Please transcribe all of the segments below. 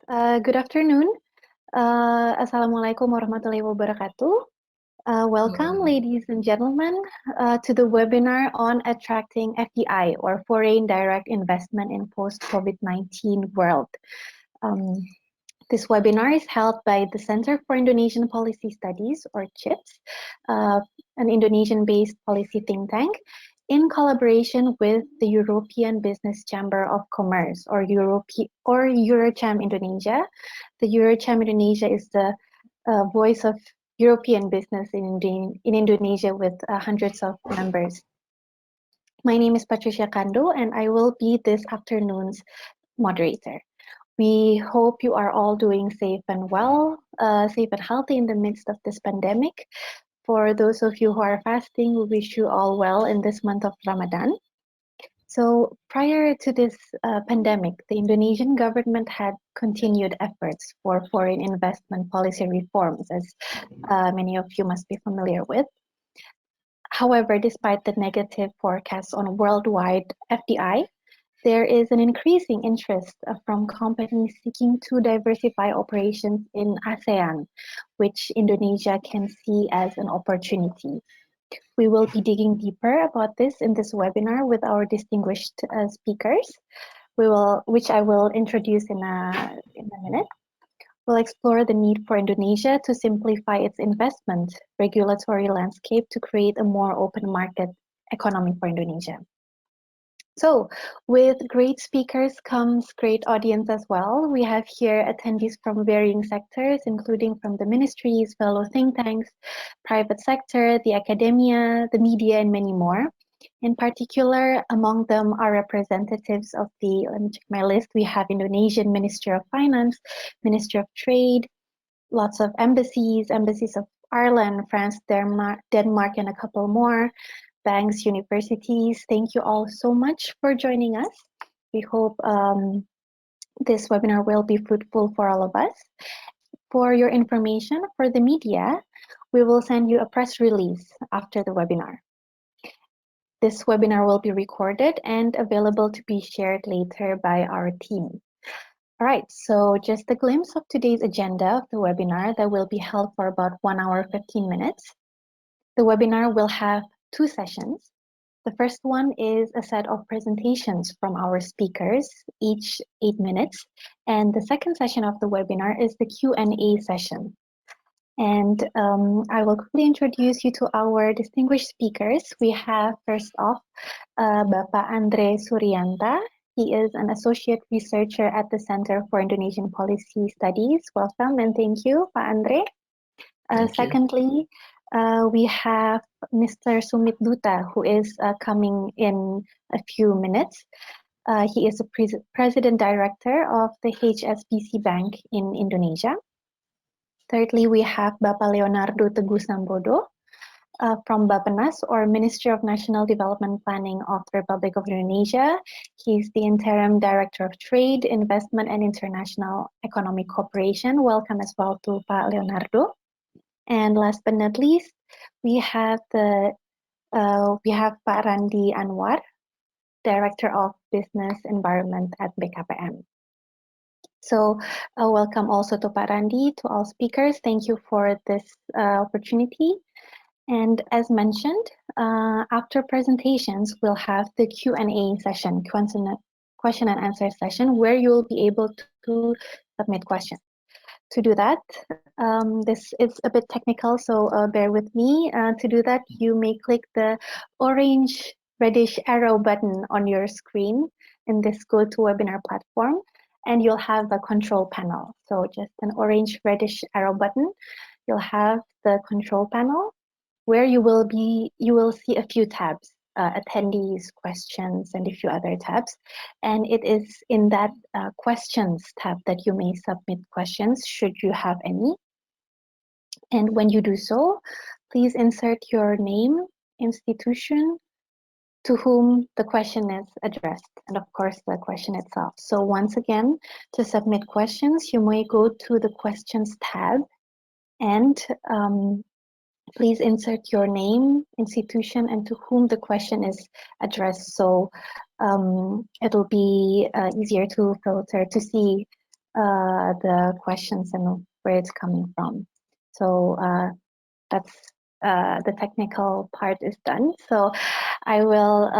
Good afternoon. Assalamualaikum warahmatullahi wabarakatuh. Welcome, ladies and gentlemen, to the webinar on attracting FDI or foreign direct investment in post-COVID-19 world. Um, this webinar is held by the Center for Indonesian Policy Studies, or CIPS, an Indonesian-based policy think tank, in collaboration with the European Business Chamber of Commerce, or Eurocham Indonesia. The Eurocham Indonesia is the voice of European business in Indonesia with hundreds of members. My name is Patricia Kando, and I will be this afternoon's moderator. We hope you are all doing safe and well, safe and healthy in the midst of this pandemic. For those of you who are fasting, we wish you all well in this month of Ramadan. So prior to this pandemic, the Indonesian government had continued efforts for foreign investment policy reforms, as many of you must be familiar with. However, despite the negative forecasts on worldwide FDI, there is an increasing interest from companies seeking to diversify operations in ASEAN, which Indonesia can see as an opportunity. We will be digging deeper about this in this webinar with our distinguished speakers, which I will introduce in a minute. We'll explore the need for Indonesia to simplify its investment regulatory landscape to create a more open market economy for Indonesia. So, with great speakers comes great audience as well. We have here attendees from varying sectors, including from the ministries, fellow think tanks, private sector, the academia, the media, and many more. In particular, among them are representatives of the, let me check my list, we have Indonesian Ministry of Finance, Ministry of Trade, lots of embassies of Ireland, France, Denmark, and a couple more. Banks, universities, thank you all so much for joining us. We hope this webinar will be fruitful for all of us. For your information, for the media, we will send you a press release after the webinar. This webinar will be recorded and available to be shared later by our team. All right, so just a glimpse of today's agenda of the webinar that will be held for about 1 hour, 15 minutes. The webinar will have 2 sessions. The first one is a set of presentations from our speakers, each 8 minutes. And the second session of the webinar is the Q&A session. And I will quickly introduce you to our distinguished speakers. We have first off, Bapak Andree Surianta. He is an associate researcher at the Center for Indonesian Policy Studies. Welcome and thank you, Pak Andree. Secondly, we have Mr. Sumit Dutta, who is coming in a few minutes. He is the President Director of the HSBC Bank in Indonesia. Thirdly, we have Bapak Leonardo Sambodo from Bappenas, or Ministry of National Development Planning of the Republic of Indonesia. He's the Interim Director of Trade, Investment and International Economic Cooperation. Welcome as well to Pak Leonardo. And last but not least, we have Pak Randi Anwar, Director of Business Environment at BKPM. So welcome also to Pak Randi, to all speakers. Thank you for this opportunity. And as mentioned, after presentations, we'll have the Q&A session, question and answer session, where you will be able to submit questions. To do that, this is a bit technical, so bear with me. To do that, you may click the orange reddish arrow button on your screen in this GoToWebinar platform, and you'll have a control panel. So just an orange reddish arrow button, you'll have the control panel where you will see a few tabs. Attendees, questions, and a few other tabs. And it is in that questions tab that you may submit questions, should you have any. And when you do so, please insert your name, institution, to whom the question is addressed, and of course the question itself. So once again, to submit questions, you may go to the questions tab and please insert your name, institution, and to whom the question is addressed. So it'll be easier to filter to see the questions and where it's coming from. So that's the technical part is done. So I will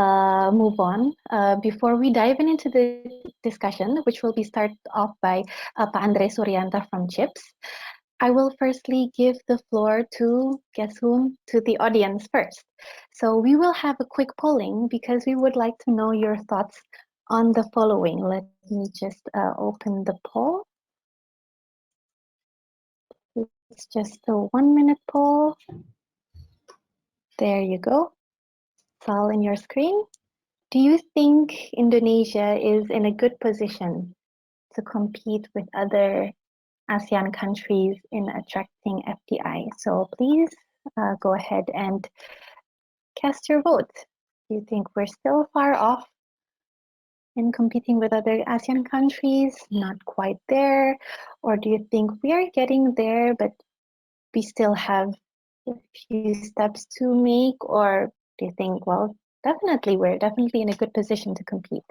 move on. Before we dive into the discussion, which will be started off by Pak Andree Surianta from CIPS, I will firstly give the floor to, guess whom, to the audience first. So we will have a quick polling because we would like to know your thoughts on the following. Let me just open the poll. It's just a 1 minute poll. There you go. It's all in your screen. Do you think Indonesia is in a good position to compete with other ASEAN countries in attracting FDI? So please go ahead and cast your vote. Do you think we're still far off in competing with other ASEAN countries? Not quite there? Or do you think we are getting there, but we still have a few steps to make? Or do you think, well, definitely, we're definitely in a good position to compete?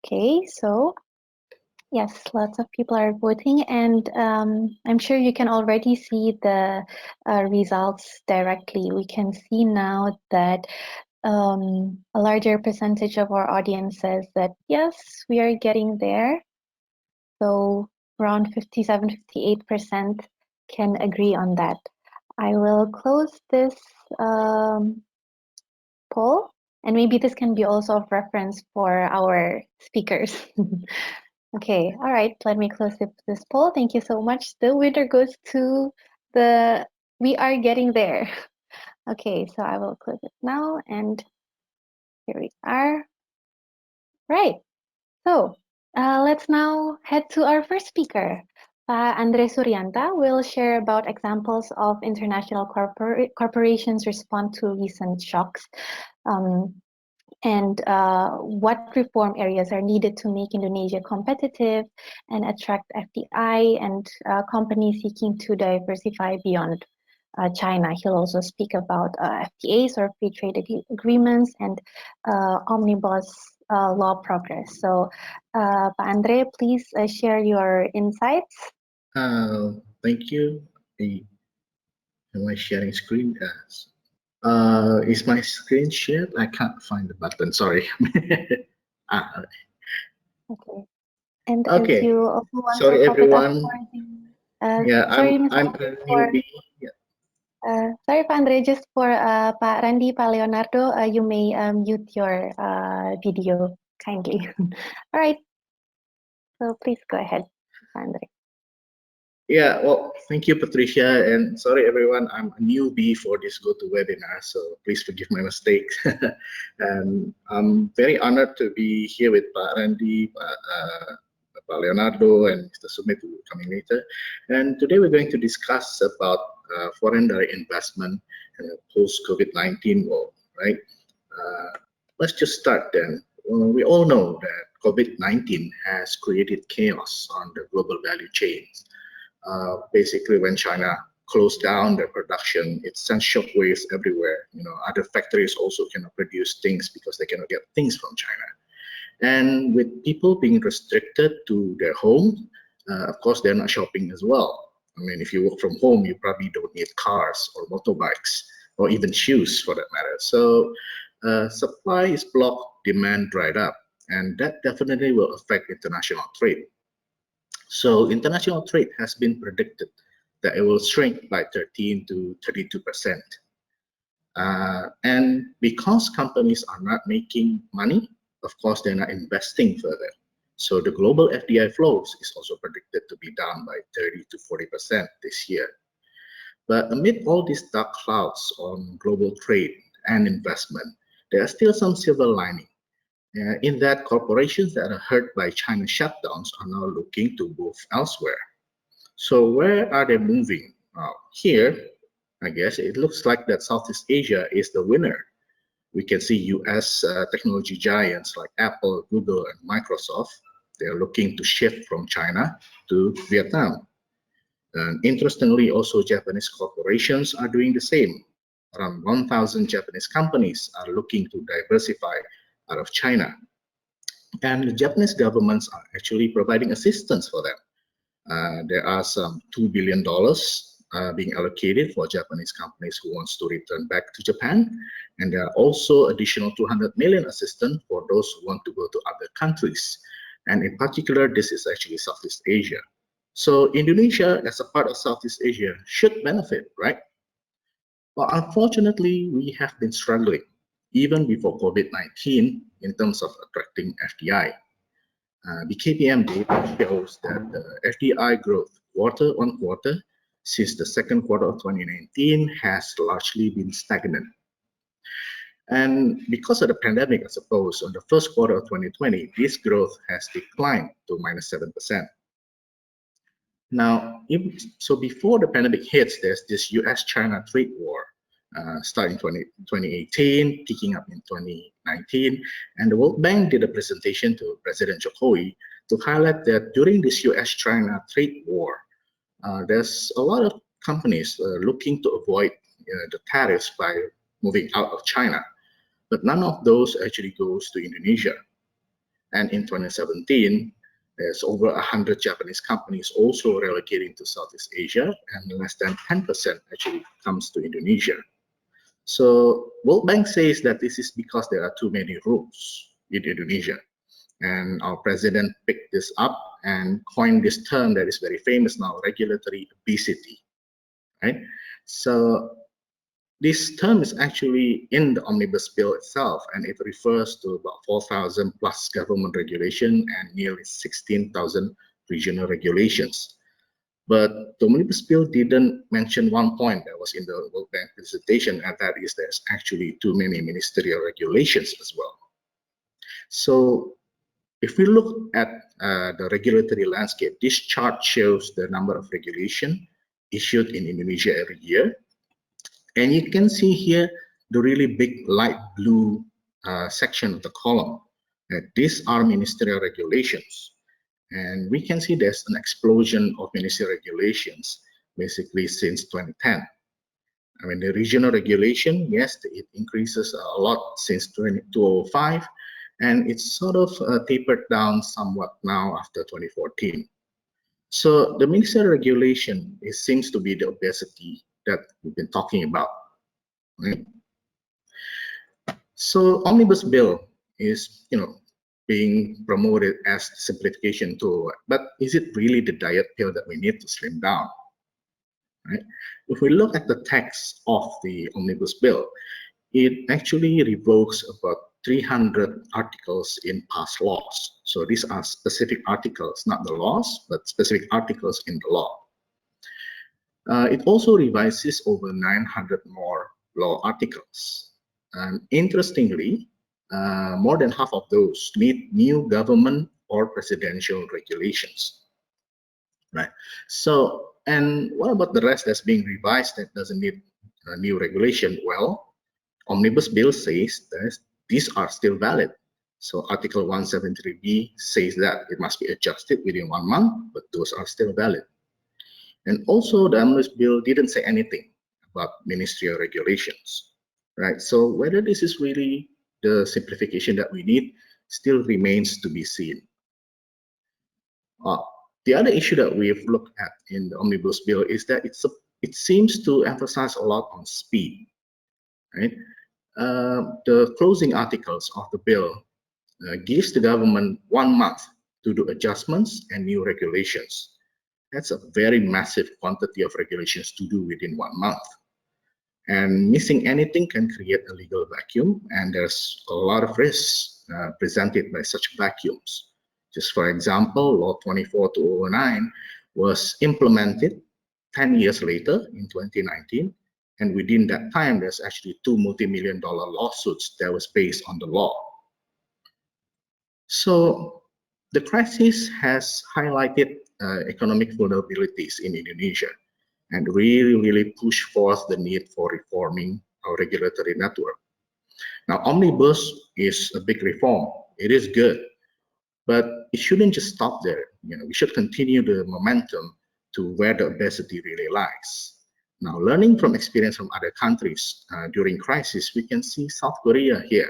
Okay, so yes, lots of people are voting, and I'm sure you can already see the results directly. We can see now that a larger percentage of our audience says that yes, we are getting there. So around 57, 58% can agree on that. I will close this poll, and maybe this can be also of reference for our speakers. Okay, all right, let me close this poll. Thank you so much. The winner goes to the We Are Getting There. Okay, so I will close it now, and here we are. Right, so let's now head to our first speaker. Andree Surianta will share about examples of international corporations respond to recent shocks. And what reform areas are needed to make Indonesia competitive and attract FDI and companies seeking to diversify beyond China. He'll also speak about FTAs or free trade agreements and omnibus law progress. So, Pak Andree, please share your insights. Thank you. Am I sharing screen? Yes. Is my screen shared? I can't find the button. Sorry. Okay. And okay. as you also want sorry, to pop everyone. it up for the, yeah, sorry, I'm a newbie. Yeah. Sorry, Pak Andree, just for Pak Randi, Pak Leonardo, you may mute your video kindly. All right. So please go ahead, Pak Andree. Yeah, well, thank you, Patricia, and sorry, everyone. I'm a newbie for this GoToWebinar, so please forgive my mistakes. And I'm very honored to be here with Pak Randi, Pak Leonardo, and Mr. Sumit, who will be coming later. And today we're going to discuss about foreign direct investment in a post-COVID-19 world, right? Let's just start then. Well, we all know that COVID-19 has created chaos on the global value chains. Basically, when China closed down their production, it sent shockwaves everywhere. Other factories also cannot produce things because they cannot get things from China. And with people being restricted to their home, of course, they're not shopping as well. I mean, if you work from home, you probably don't need cars or motorbikes or even shoes for that matter. So supply is blocked, demand dried up, and that definitely will affect international trade. So international trade has been predicted that it will shrink by 13 to 32%. And because companies are not making money, of course, they're not investing further. So the global FDI flows is also predicted to be down by 30 to 40% this year. But amid all these dark clouds on global trade and investment, there are still some silver lining. In that, corporations that are hurt by China's shutdowns are now looking to move elsewhere. So where are they moving? Here, I guess it looks like that Southeast Asia is the winner. We can see US technology giants like Apple, Google, and Microsoft. They are looking to shift from China to Vietnam. And interestingly, also Japanese corporations are doing the same. Around 1,000 Japanese companies are looking to diversify out of China. And the Japanese governments are actually providing assistance for them. There are some $2 billion being allocated for Japanese companies who wants to return back to Japan. And there are also additional 200 million assistance for those who want to go to other countries. And in particular, this is actually Southeast Asia. So Indonesia, as a part of Southeast Asia, should benefit, right? Well, unfortunately, we have been struggling even before COVID-19 in terms of attracting FDI. BKPM data shows that the FDI growth quarter on quarter since the second quarter of 2019 has largely been stagnant. And because of the pandemic, I suppose, on the first quarter of 2020, this growth has declined to -7%. Now, so before the pandemic hits, there's this US-China trade war starting 2018, picking up in 2019. And the World Bank did a presentation to President Jokowi to highlight that during this US-China trade war, there's a lot of companies looking to avoid the tariffs by moving out of China. But none of those actually goes to Indonesia. And in 2017, there's over 100 Japanese companies also relocating to Southeast Asia, and less than 10% actually comes to Indonesia. So World Bank says that this is because there are too many rules in Indonesia. And our president picked this up and coined this term that is very famous now, regulatory obesity, right? So this term is actually in the omnibus bill itself, and it refers to about 4,000 plus government regulation and nearly 16,000 regional regulations. But the omnibus bill didn't mention one point that was in the World Bank presentation, and that is there's actually too many ministerial regulations as well. So if we look at the regulatory landscape, this chart shows the number of regulation issued in Indonesia every year. And you can see here the really big light blue section of the column. These are ministerial regulations. And we can see there's an explosion of ministerial regulations basically since 2010. I mean, the regional regulation, yes, it increases a lot since 2005, and it's sort of tapered down somewhat now after 2014. So the ministerial regulation, it seems to be the obesity that we've been talking about, right? So omnibus bill is, being promoted as simplification tool, but is it really the diet pill that we need to slim down? Right? If we look at the text of the omnibus bill, it actually revokes about 300 articles in past laws. So these are specific articles, not the laws, but specific articles in the law. It also revises over 900 more law articles. And interestingly, more than half of those need new government or presidential regulations, right? So, and what about the rest that's being revised that doesn't need a new regulation? Well, Omnibus Bill says that these are still valid. So Article 173B says that it must be adjusted within 1 month, but those are still valid. And also the Omnibus Bill didn't say anything about ministerial regulations, right? So whether this is really the simplification that we need still remains to be seen. The other issue that we've looked at in the Omnibus Bill is that it seems to emphasize a lot on speed, right? The closing articles of the bill gives the government 1 month to do adjustments and new regulations. That's a very massive quantity of regulations to do within 1 month. And missing anything can create a legal vacuum, and there's a lot of risks presented by such vacuums. Just for example, Law 24/2009 was implemented 10 years later in 2019, and within that time, there's actually 2 multi-million-dollar lawsuits that was based on the law. So the crisis has highlighted economic vulnerabilities in Indonesia and really push forth the need for reforming our regulatory network. Now, Omnibus is a big reform. It is good, but it shouldn't just stop there. We should continue the momentum to where the obesity really lies. Now, learning from experience from other countries during crisis, we can see South Korea here.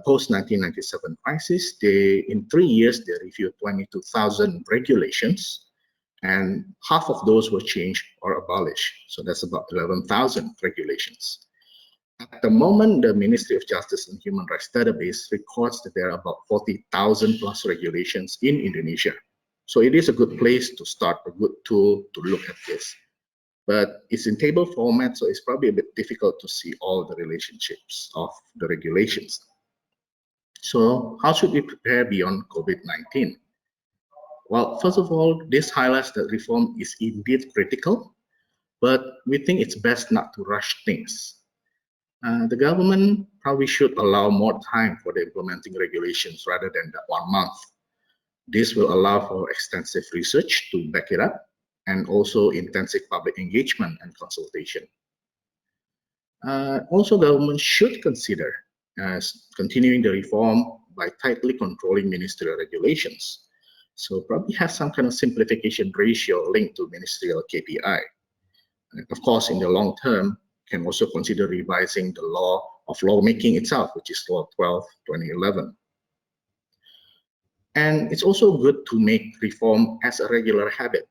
post-1997 crisis, in 3 years, they reviewed 22,000 regulations, and half of those were changed or abolished. So that's about 11,000 regulations. At the moment, the Ministry of Justice and Human Rights database records that there are about 40,000 plus regulations in Indonesia. So it is a good place to start, a good tool to look at this. But it's in table format, so it's probably a bit difficult to see all the relationships of the regulations. So how should we prepare beyond COVID-19? Well, first of all, this highlights that reform is indeed critical, but we think it's best not to rush things. The government probably should allow more time for the implementing regulations rather than that 1 month. This will allow for extensive research to back it up and also intensive public engagement and consultation. Also, government should consider continuing the reform by tightly controlling ministerial regulations. So probably have some kind of simplification ratio linked to ministerial KPI. And of course, in the long term, can also consider revising the law of lawmaking itself, which is Law 12/2011. And it's also good to make reform as a regular habit.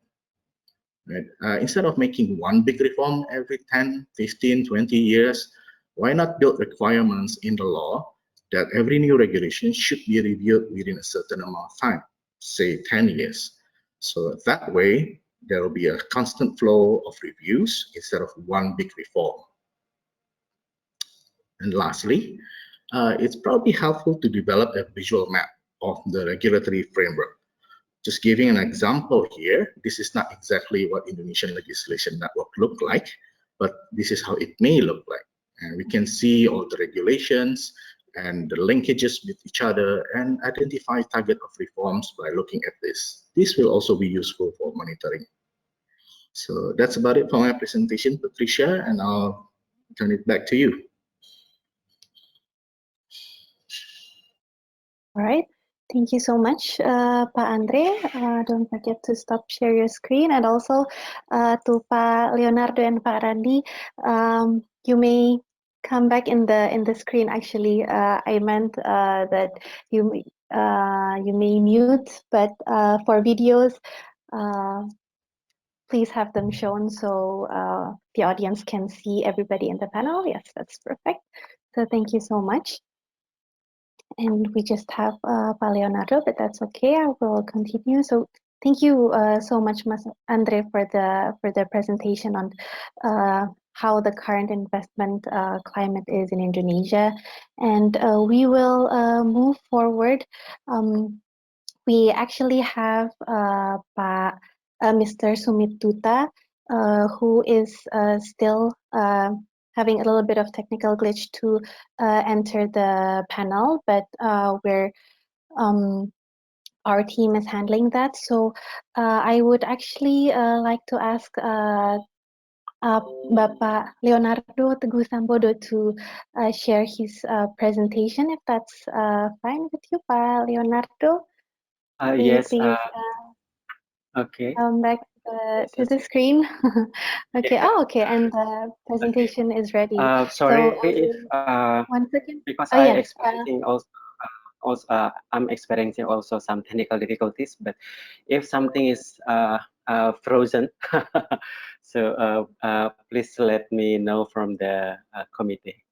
Right? Instead of making one big reform every 10, 15, 20 years, why not build requirements in the law that every new regulation should be reviewed within a certain amount of time, say 10 years. So that way, there will be a constant flow of reviews instead of one big reform. And lastly, it's probably helpful to develop a visual map of the regulatory framework. Just giving an example here, this is not exactly what Indonesian legislation network look like, but this is how it may look like. And we can see all the regulations and the linkages with each other and identify target of reforms by looking at this. This will also be useful for monitoring. So that's about it for my presentation, Patricia, and I'll turn it back to you. All right. Thank you so much, Pak Andree. Don't forget to stop share your screen, and also to Pak Leonardo and Pak Randi, you may come back in the screen. Actually, I meant that you may mute, but for videos, please have them shown so the audience can see everybody in the panel. Yes, that's perfect. So thank you so much. And we just have Pa Leonardo, but that's okay. I will continue. So thank you so much, Mas Andree, for the presentation on how the current investment climate is in Indonesia. And we will move forward. We actually have Mr. Sumit Dutta, who is still having a little bit of technical glitch to enter the panel, but our team is handling that. So I would actually like to ask Bapak Leonardo Teguh Sambodo to share his presentation, if that's fine with you, Pak Leonardo. Yes. Please okay. come back to the screen. Okay. Yeah. Oh, okay. And the presentation is ready. Sorry So, if 1 second. because Oh, I yes. experiencing I'm experiencing also some technical difficulties. But if something is frozen, so please let me know from the committee.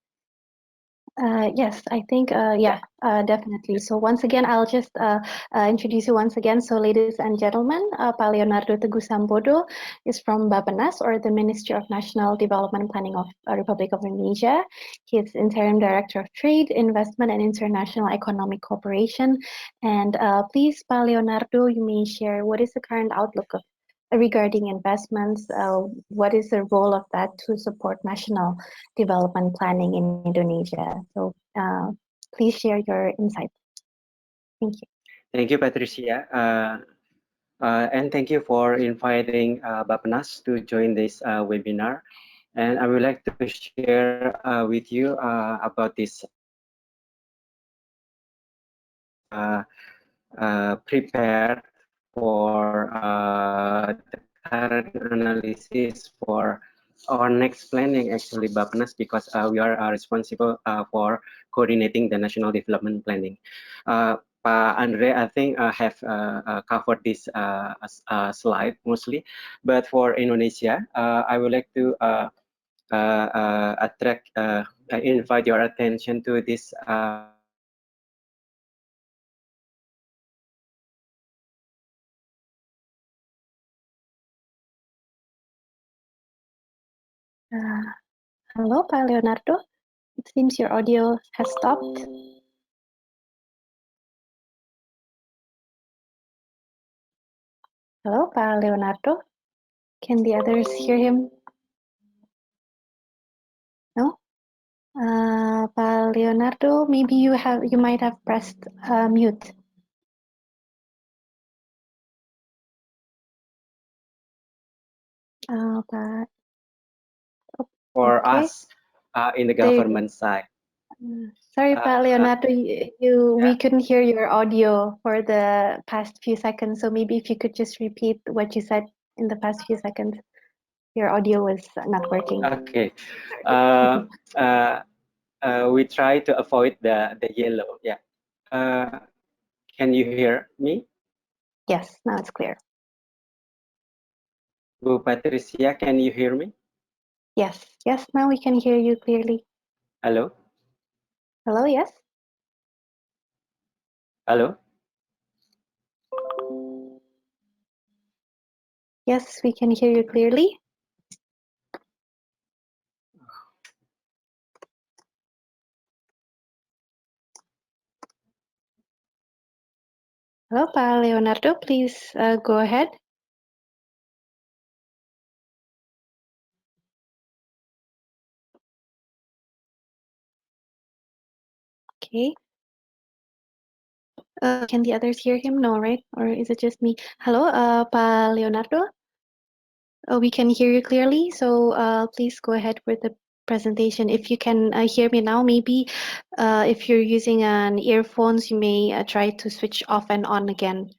Yes, I think, definitely. So once again, I'll just introduce you once again. So ladies and gentlemen, Pak Leonardo Teguh Sambodo is from Bappenas, or the Ministry of National Development Planning of Republic of Indonesia. He is Interim Director of Trade, Investment and International Economic Cooperation. And please, Pak Leonardo, you may share what is the current outlook of regarding investments, what is the role of that to support national development planning in Indonesia? So please share your insights. Thank you. Thank you, Patricia. And thank you for inviting Bappenas to join this webinar. And I would like to share with you about this prepared for the current analysis for our next planning, actually, Bappenas, because we are responsible for coordinating the national development planning. Andree, I think have covered this slide mostly, but for Indonesia, I would like to invite your attention to this hello, Pak Leonardo. It seems your audio has stopped. Hello, Pak Leonardo. Can the others hear him? No? Pak Leonardo, maybe you might have pressed mute. Pak. for Okay. us in the government side. Sorry, Pak Leonardo, we couldn't hear your audio for the past few seconds. So maybe if you could just repeat what you said in the past few seconds. Your audio was not working. Okay. We try to avoid the yellow. Yeah. Can you hear me? Yes, now it's clear. Bu Patricia, can you hear me? Yes, now we can hear you clearly. Hello? Hello, yes? Hello? Yes, we can hear you clearly. Hello, Pak Leonardo, please go ahead. Okay. Can the others hear him? No, right? Or is it just me? Hello, Pak Leonardo. We can hear you clearly, so please go ahead with the presentation. If you can hear me now, maybe if you're using an earphones, you may try to switch off and on again.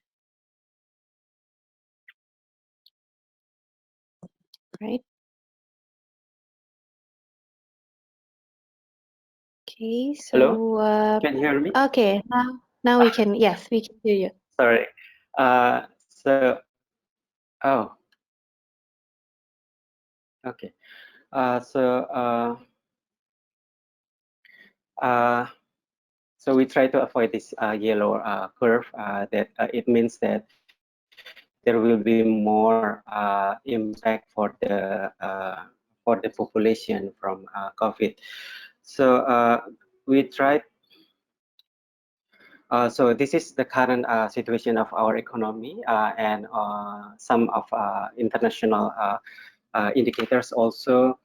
Right. Okay, so Hello? Can you hear me? okay, now we can, yes, we can hear you. Sorry. Oh. Okay. So we try to avoid this yellow curve. That it means that there will be more impact for the population from COVID. So we tried. So this is the current situation of our economy, and some of international indicators also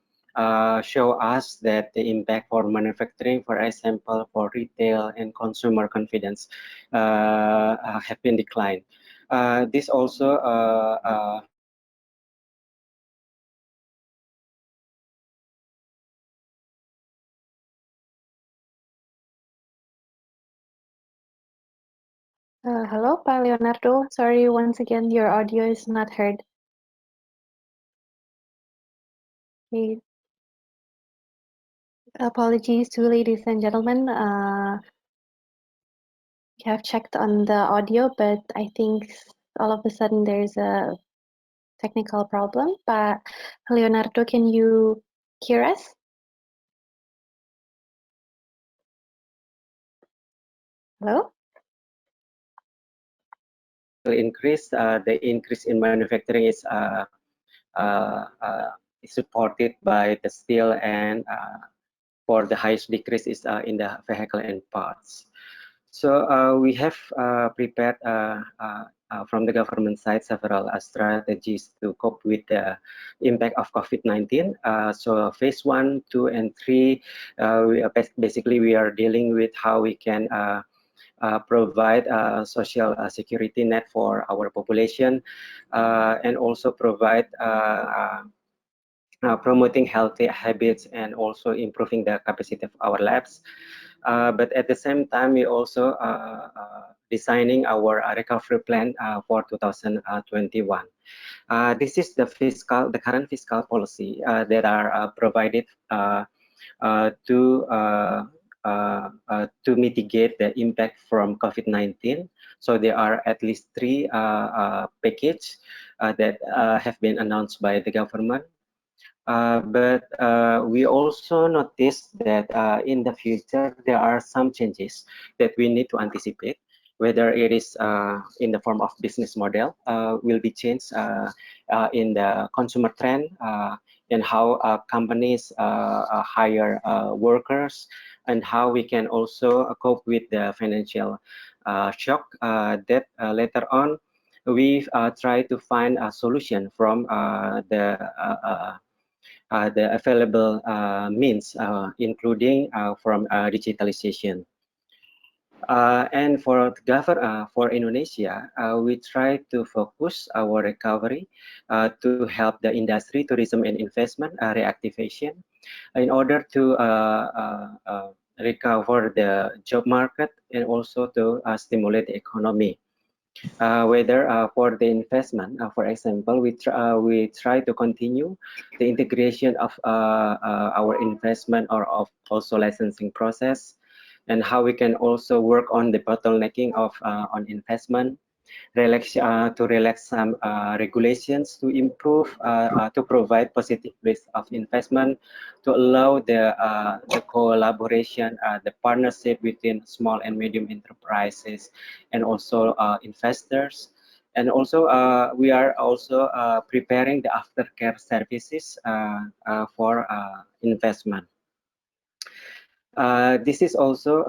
show us that the impact for manufacturing, for example, for retail and consumer confidence have been declined. This also Hello, Pak Leonardo. Sorry, once again, your audio is not heard. Okay. Apologies to ladies and gentlemen. We have checked on the audio, but I think all of a sudden there's a technical problem. But Leonardo, can you hear us? Hello? increase. The increase in manufacturing is supported by the steel, and for the highest decrease is in the vehicle and parts. So we have prepared from the government side several strategies to cope with the impact of COVID-19. So phase 1, 2, and 3, basically we are dealing with how we can provide a social security net for our population, and also provide promoting healthy habits and also improving the capacity of our labs. But at the same time, we also designing our recovery plan for 2021. This is the current fiscal policy that are provided to to mitigate the impact from COVID-19. So there are at least three packages that have been announced by the government. But we also noticed that in the future there are some changes that we need to anticipate, whether it is in the form of business model will be changed in the consumer trend and how companies hire workers, and how we can also cope with the financial shock that later on we try to find a solution from the available means, including from digitalization. And for Indonesia, we try to focus our recovery to help the industry, tourism and investment reactivation in order to recover the job market and also to stimulate the economy. Whether for the investment, for example, we try to continue the integration of our investment or of also licensing process, and how we can also work on the bottlenecking of on investment, to relax some regulations to improve, to provide positive risk of investment, to allow the collaboration, the partnership between small and medium enterprises and also investors. And also we are also preparing the aftercare services for investment. This is also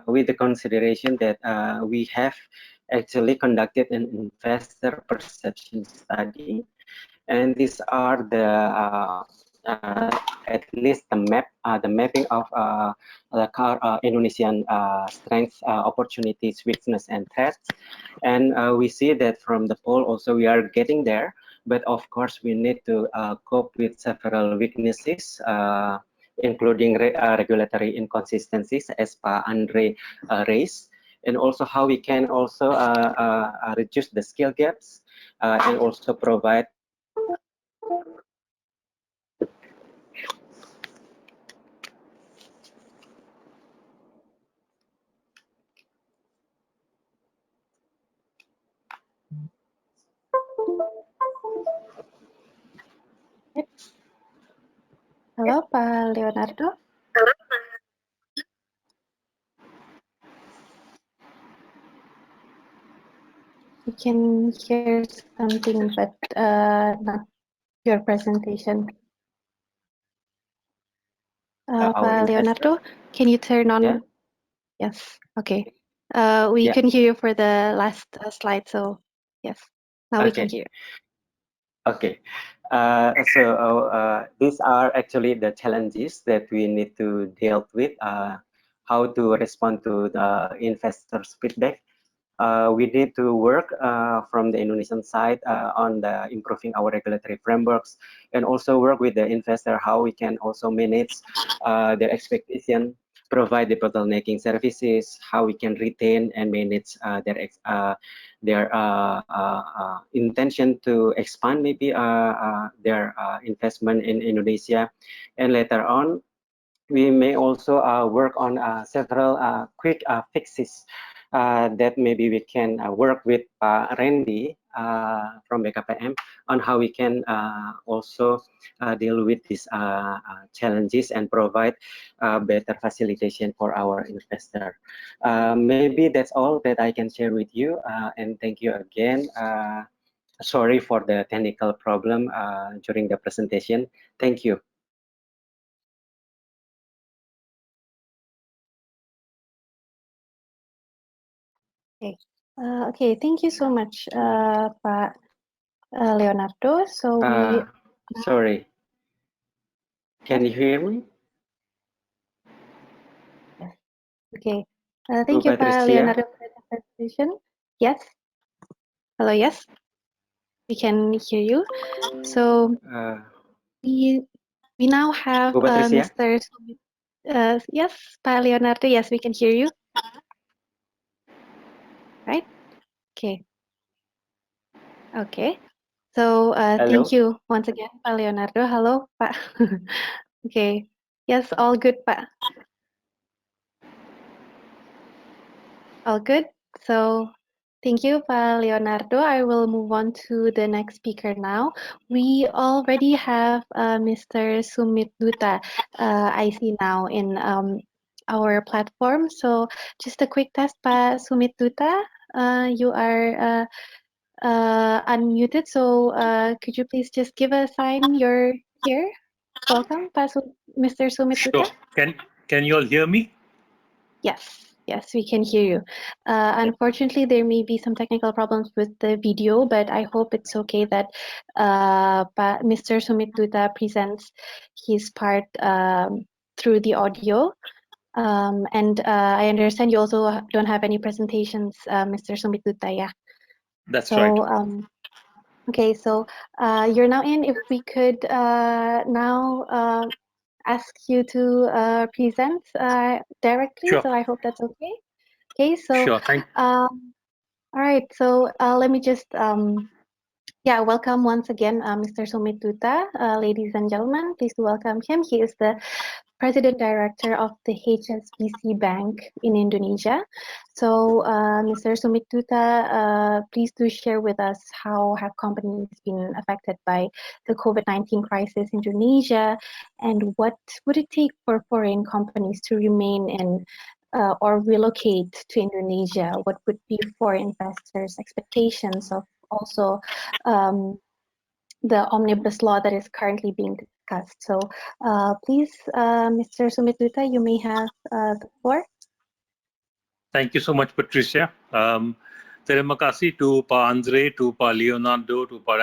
with the consideration that we have actually conducted an investor perception study, and these are the at least the mapping of the Indonesian strengths, opportunities, weakness, and threats. And we see that from the poll also we are getting there, but of course we need to cope with several weaknesses, including regulatory inconsistencies, as Andree raised, and also how we can also reduce the skill gaps and also provide Halo, Pak Leonardo. We can hear something, but not your presentation. Pak Leonardo, can you turn on? Yeah. Yes. Okay. We Yeah. can hear you for the last slide. So yes, now we can hear. Okay. So these are actually the challenges that we need to deal with. How to respond to the investors' feedback. We need to work from the Indonesian side on the improving our regulatory frameworks, and also work with the investor how we can also manage their expectation, provide the bottlenecking services, how we can retain and manage their intention to expand maybe their investment in Indonesia. And later on, we may also work on several quick fixes that maybe we can work with Randi from BKPM on how we can also deal with these challenges and provide better facilitation for our investor. Maybe that's all that I can share with you, and thank you again. Sorry for the technical problem during the presentation. Thank you. Okay. Okay. Thank you so much, Pak Leonardo. So we. Sorry. Can you hear me? Yes. Okay. Thank you, Pak Leonardo, for the presentation. Yes. Hello. Yes. We can hear you. So we now have Mr. Sumit. Yes, Pak Leonardo. Yes, we can hear you. Right. Okay. Okay. So thank you once again, Pak Leonardo. Hello, Pak. Okay. Yes, all good, Pak. All good. So thank you, Leonardo. I will move on to the next speaker now. We already have Mr. Sumit Dutta, I see now in our platform. So just a quick test, Sumit Dutta. You are unmuted. So could you please just give a sign you're here? Welcome, Mr. Sumit Sure. Dutta. Can you all hear me? Yes, we can hear you. Unfortunately, there may be some technical problems with the video, but I hope it's okay that Mr. Sumit Dutta presents his part through the audio. And I understand you also don't have any presentations, Mr. Sumit Dutta, yeah? That's right. Okay, so you're now in. If we could now ask you to present directly, Sure. so I hope that's okay. Okay, so Sure. Thank all right, so let me just welcome once again Mr. Sumit Dutta. Ladies and gentlemen, please welcome him. He is the President Director of the HSBC Bank in Indonesia. So, Mr. Sumit Dutta, please do share with us how have companies been affected by the COVID-19 crisis in Indonesia, and what would it take for foreign companies to remain in or relocate to Indonesia? What would be for investors' expectations of also the omnibus law that is currently being discussed? So please, Mr. Sumit Dutta, you may have the floor. Thank you so much, Patricia. Terima kasih to Pak Andree, to Pak Leonardo, to Pak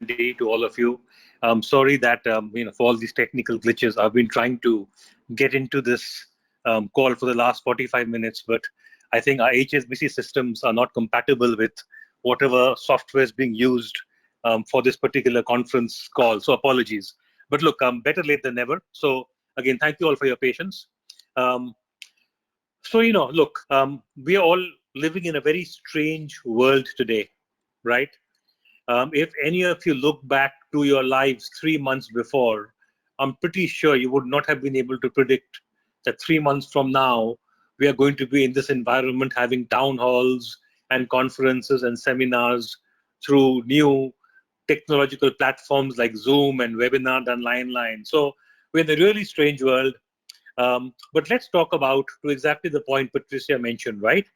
Randi, to all of you. I'm sorry that for all these technical glitches, I've been trying to get into this call for the last 45 minutes, but I think our HSBC systems are not compatible with whatever software is being used for this particular conference call. So apologies. But look, better late than never. So again, thank you all for your patience. So look, we are all living in a very strange world today, right? If any of you look back to your lives 3 months before, I'm pretty sure you would not have been able to predict that 3 months from now, we are going to be in this environment having town halls and conferences and seminars through new technological platforms like Zoom and webinar and Line. So we're in a really strange world. But let's talk about to exactly the point Patricia mentioned, right?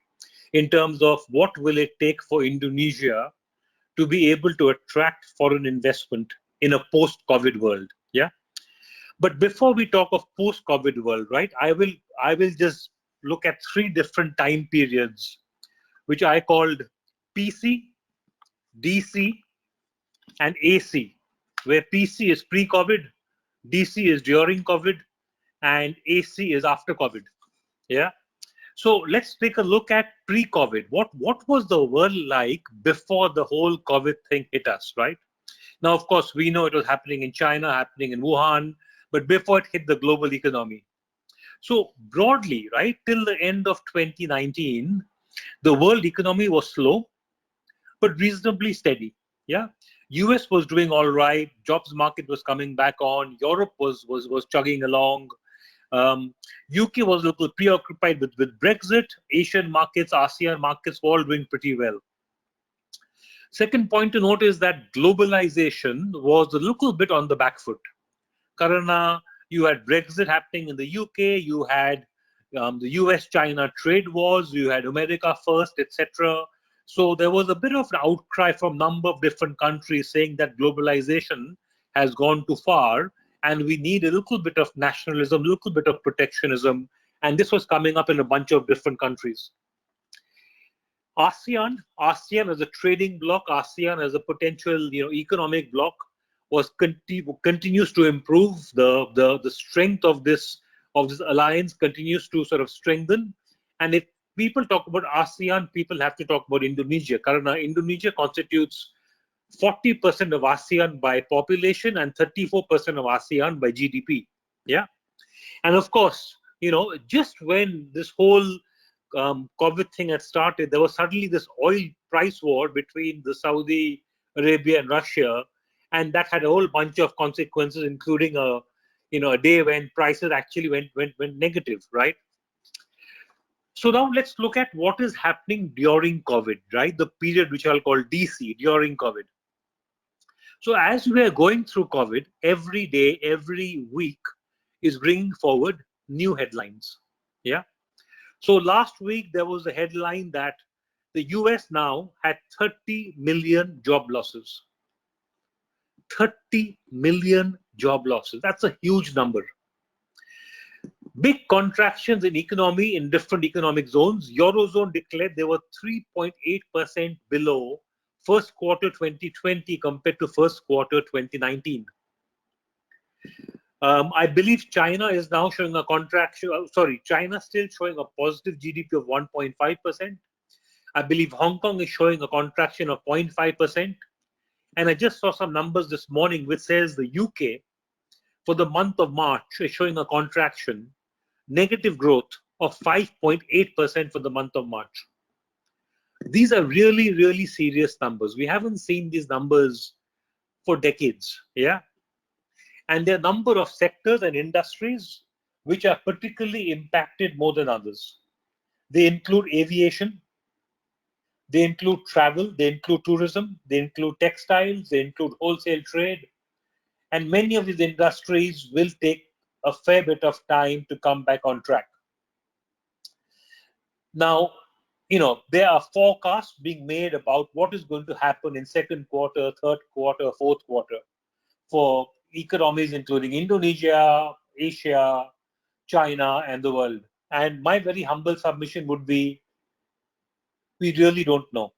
In terms of what will it take for Indonesia to be able to attract foreign investment in a post-COVID world, yeah? But before we talk of post-COVID world, right, I will just look at 3 different time periods, which I called PC, DC, and AC, where PC is pre-COVID, DC is during COVID, and AC is after COVID, yeah? So let's take a look at pre-COVID. What was the world like before the whole COVID thing hit us, right? Now, of course, we know it was happening in China, happening in Wuhan, but before it hit the global economy. So broadly, right, till the end of 2019, the world economy was slow, but reasonably steady. Yeah, US was doing all right. Jobs market was coming back on. Europe was chugging along. UK was a little preoccupied with Brexit. Asian markets, ASEAN markets were all doing pretty well. Second point to note is that globalization was a little bit on the back foot. Corona, you had Brexit happening in the UK, you had the US-China trade wars, you had America first, etc. So there was a bit of an outcry from a number of different countries saying that globalization has gone too far and we need a little bit of nationalism, a little bit of protectionism, and this was coming up in a bunch of different countries. ASEAN as a trading bloc, ASEAN as a potential economic bloc continues to improve. The strength of this alliance continues to sort of strengthen. And if people talk about ASEAN, people have to talk about Indonesia. Karena Indonesia constitutes 40% of ASEAN by population and 34% of ASEAN by GDP. Yeah, and of course, just when this whole COVID thing had started, there was suddenly this oil price war between the Saudi Arabia and Russia, and that had a whole bunch of consequences, including a day when prices actually went negative, right? So now let's look at what is happening during COVID, right? The period which I'll call DC, during COVID. So as we are going through COVID, every day, every week is bringing forward new headlines. Yeah. So last week there was a headline that the US now had 30 million job losses. 30 million job losses. That's a huge number. Big contractions in economy in different economic zones. Eurozone declared they were 3.8% below first quarter 2020 compared to first quarter 2019. I believe China is now showing a contraction. China still showing a positive GDP of 1.5%. I believe Hong Kong is showing a contraction of 0.5%. And I just saw some numbers this morning which says the UK for the month of March is showing a contraction, negative growth of 5.8% for the month of March. These are really, really serious numbers. We haven't seen these numbers for decades. Yeah. And there are a number of sectors and industries which are particularly impacted more than others. They include aviation, they include travel, they include tourism, they include textiles, they include wholesale trade, and many of these industries will take a fair bit of time to come back on track. Now, there are forecasts being made about what is going to happen in second quarter, third quarter, fourth quarter for economies including Indonesia, Asia, China, and the world. And my very humble submission would be, we really don't know.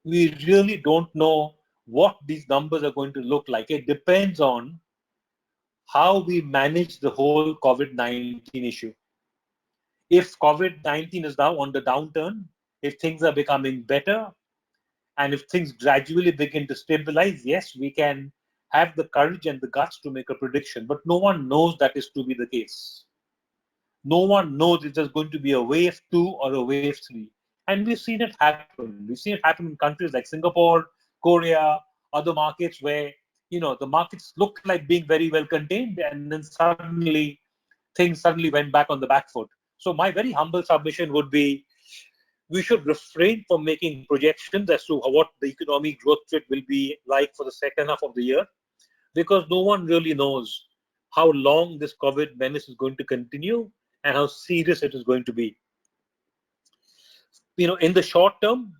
We really don't know what these numbers are going to look like. It depends on how we manage the whole COVID-19 issue. If COVID-19 is now on the downturn, if things are becoming better, and if things gradually begin to stabilize, yes, we can have the courage and the guts to make a prediction, but no one knows that is to be the case. No one knows if there's going to be a wave 2 or a wave 3. And we've seen it happen. We've seen it happen in countries like Singapore, Korea, other markets where, the markets looked like being very well contained, and then suddenly things went back on the back foot. So my very humble submission would be, we should refrain from making projections as to what the economic growth rate will be like for the second half of the year, because no one really knows how long this COVID menace is going to continue and how serious it is going to be. In the short term,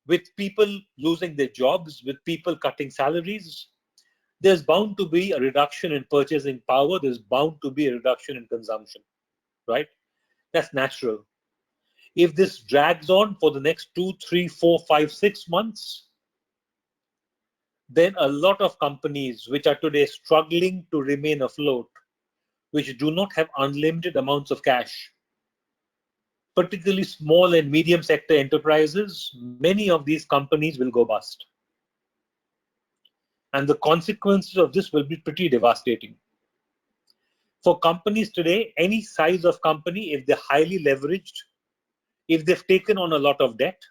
with people losing their jobs, with people cutting salaries, there's bound to be a reduction in purchasing power. There's bound to be a reduction in consumption, right? That's natural. If this drags on for the next 2, 3, 4, 5, 6 months, then a lot of companies which are today struggling to remain afloat, which do not have unlimited amounts of cash, particularly small and medium sector enterprises, many of these companies will go bust. And the consequences of this will be pretty devastating. For companies today, any size of company, if they're highly leveraged, if they've taken on a lot of debt,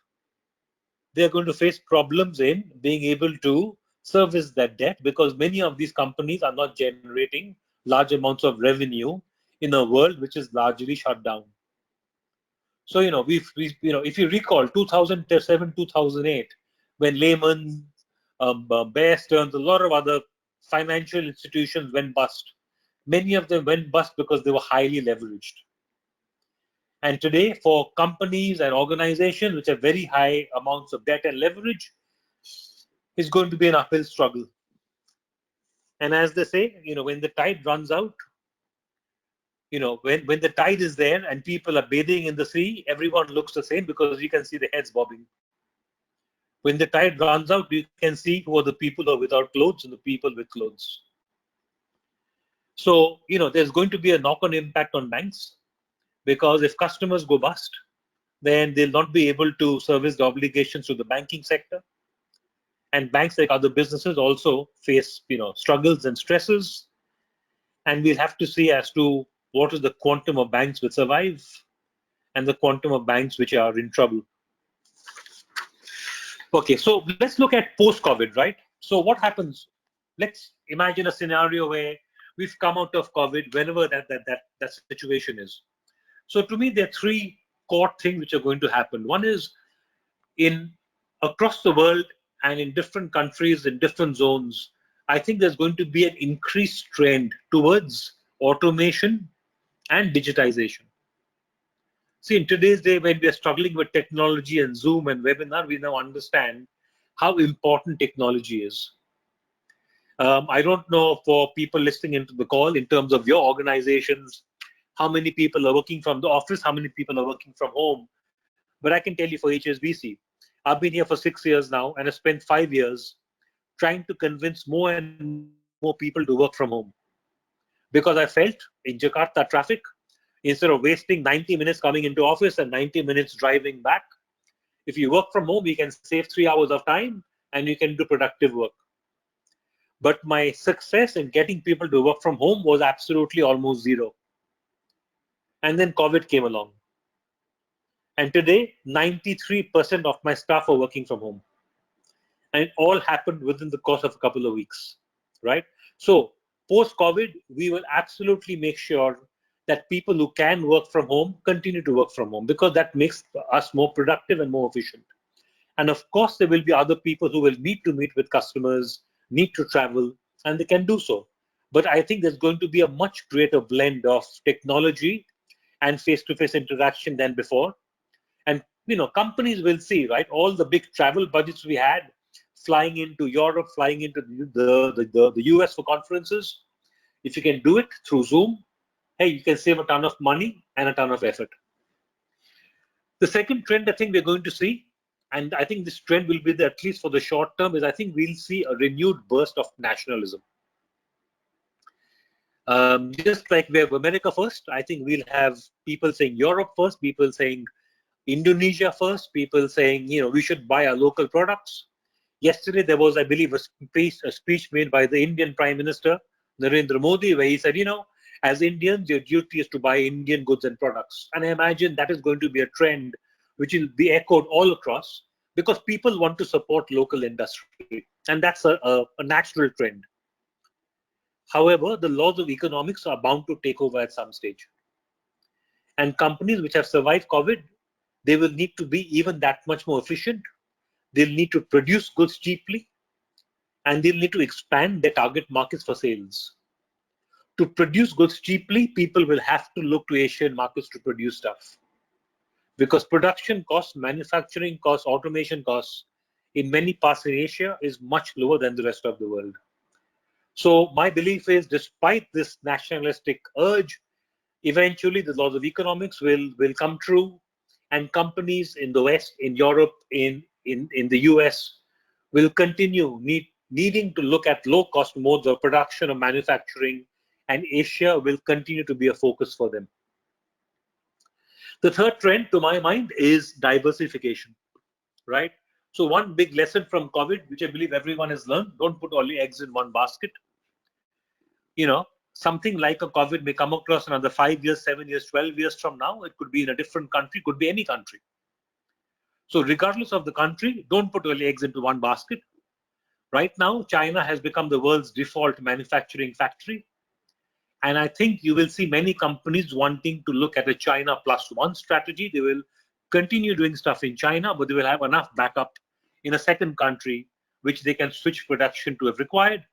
they're going to face problems in being able to service that debt, because many of these companies are not generating large amounts of revenue in a world which is largely shut down. So, if you recall 2007, 2008, when Lehman, Bear Stearns, a lot of other financial institutions went bust. Many of them went bust because they were highly leveraged. And today, for companies and organizations which have very high amounts of debt and leverage, it's going to be an uphill struggle. And as they say, when the tide runs out, when the tide is there and people are bathing in the sea, everyone looks the same because you can see the heads bobbing. When the tide runs out, you can see who are the people who are without clothes and the people with clothes. So, there's going to be a knock-on impact on banks, because if customers go bust, then they'll not be able to service the obligations to the banking sector. And banks, like other businesses, also face, struggles and stresses. And we'll have to see as to what is the quantum of banks which survive and the quantum of banks which are in trouble. Okay, so let's look at post-COVID, right? So what happens? Let's imagine a scenario where we've come out of COVID, whenever that situation is. So to me, there are three core things which are going to happen. One is across the world and in different countries, in different zones, I think there's going to be an increased trend towards automation and digitization. See, in today's day, when we are struggling with technology and Zoom and webinar, we now understand how important technology is. I don't know for people listening into the call, in terms of your organizations, how many people are working from the office, how many people are working from home. But I can tell you for HSBC, I've been here for 6 years now, and I spent 5 years trying to convince more and more people to work from home. Because I felt in Jakarta traffic, instead of wasting 90 minutes coming into office and 90 minutes driving back, if you work from home, you can save 3 hours of time and you can do productive work. But my success in getting people to work from home was absolutely almost zero. And then COVID came along. And today, 93% of my staff are working from home. And it all happened within the course of a couple of weeks, right? So post-COVID, we will absolutely make sure that people who can work from home continue to work from home, because that makes us more productive and more efficient. And of course, there will be other people who will need to meet with customers, need to travel, and they can do so. But I think there's going to be a much greater blend of technology and face-to-face interaction than before. And companies will see, right, all the big travel budgets we had, flying into Europe, flying into the US for conferences. If you can do it through Zoom, hey, you can save a ton of money and a ton of effort. The second trend I think we're going to see, and I think this trend will be there at least for the short term, is I think we'll see a renewed burst of nationalism. Just like we have America first, I think we'll have people saying Europe first, people saying Indonesia first, people saying, we should buy our local products. Yesterday, there was, I believe, a speech made by the Indian Prime Minister, Narendra Modi, where he said, as Indians, your duty is to buy Indian goods and products. And I imagine that is going to be a trend which will be echoed all across, because people want to support local industry. And that's a natural trend. However, the laws of economics are bound to take over at some stage. And companies which have survived COVID, they will need to be even that much more efficient. They'll need to produce goods cheaply, and they'll need to expand their target markets for sales. To produce goods cheaply, people will have to look to Asian markets to produce stuff, because production costs, manufacturing costs, automation costs in many parts in Asia is much lower than the rest of the world. So my belief is, despite this nationalistic urge, eventually the laws of economics will come true, and companies in the West, in Europe, in the US will continue needing to look at low-cost modes of production or manufacturing, and Asia will continue to be a focus for them. The third trend, to my mind, is diversification, right? So one big lesson from COVID, which I believe everyone has learned, don't put all your eggs in one basket. Something like a COVID may come across another 5 years, 7 years, 12 years from now. It could be in a different country, could be any country. So regardless of the country, don't put all your eggs into one basket. Right now, China has become the world's default manufacturing factory. And I think you will see many companies wanting to look at a China plus one strategy. They will continue doing stuff in China, but they will have enough backup in a second country which they can switch production to if required.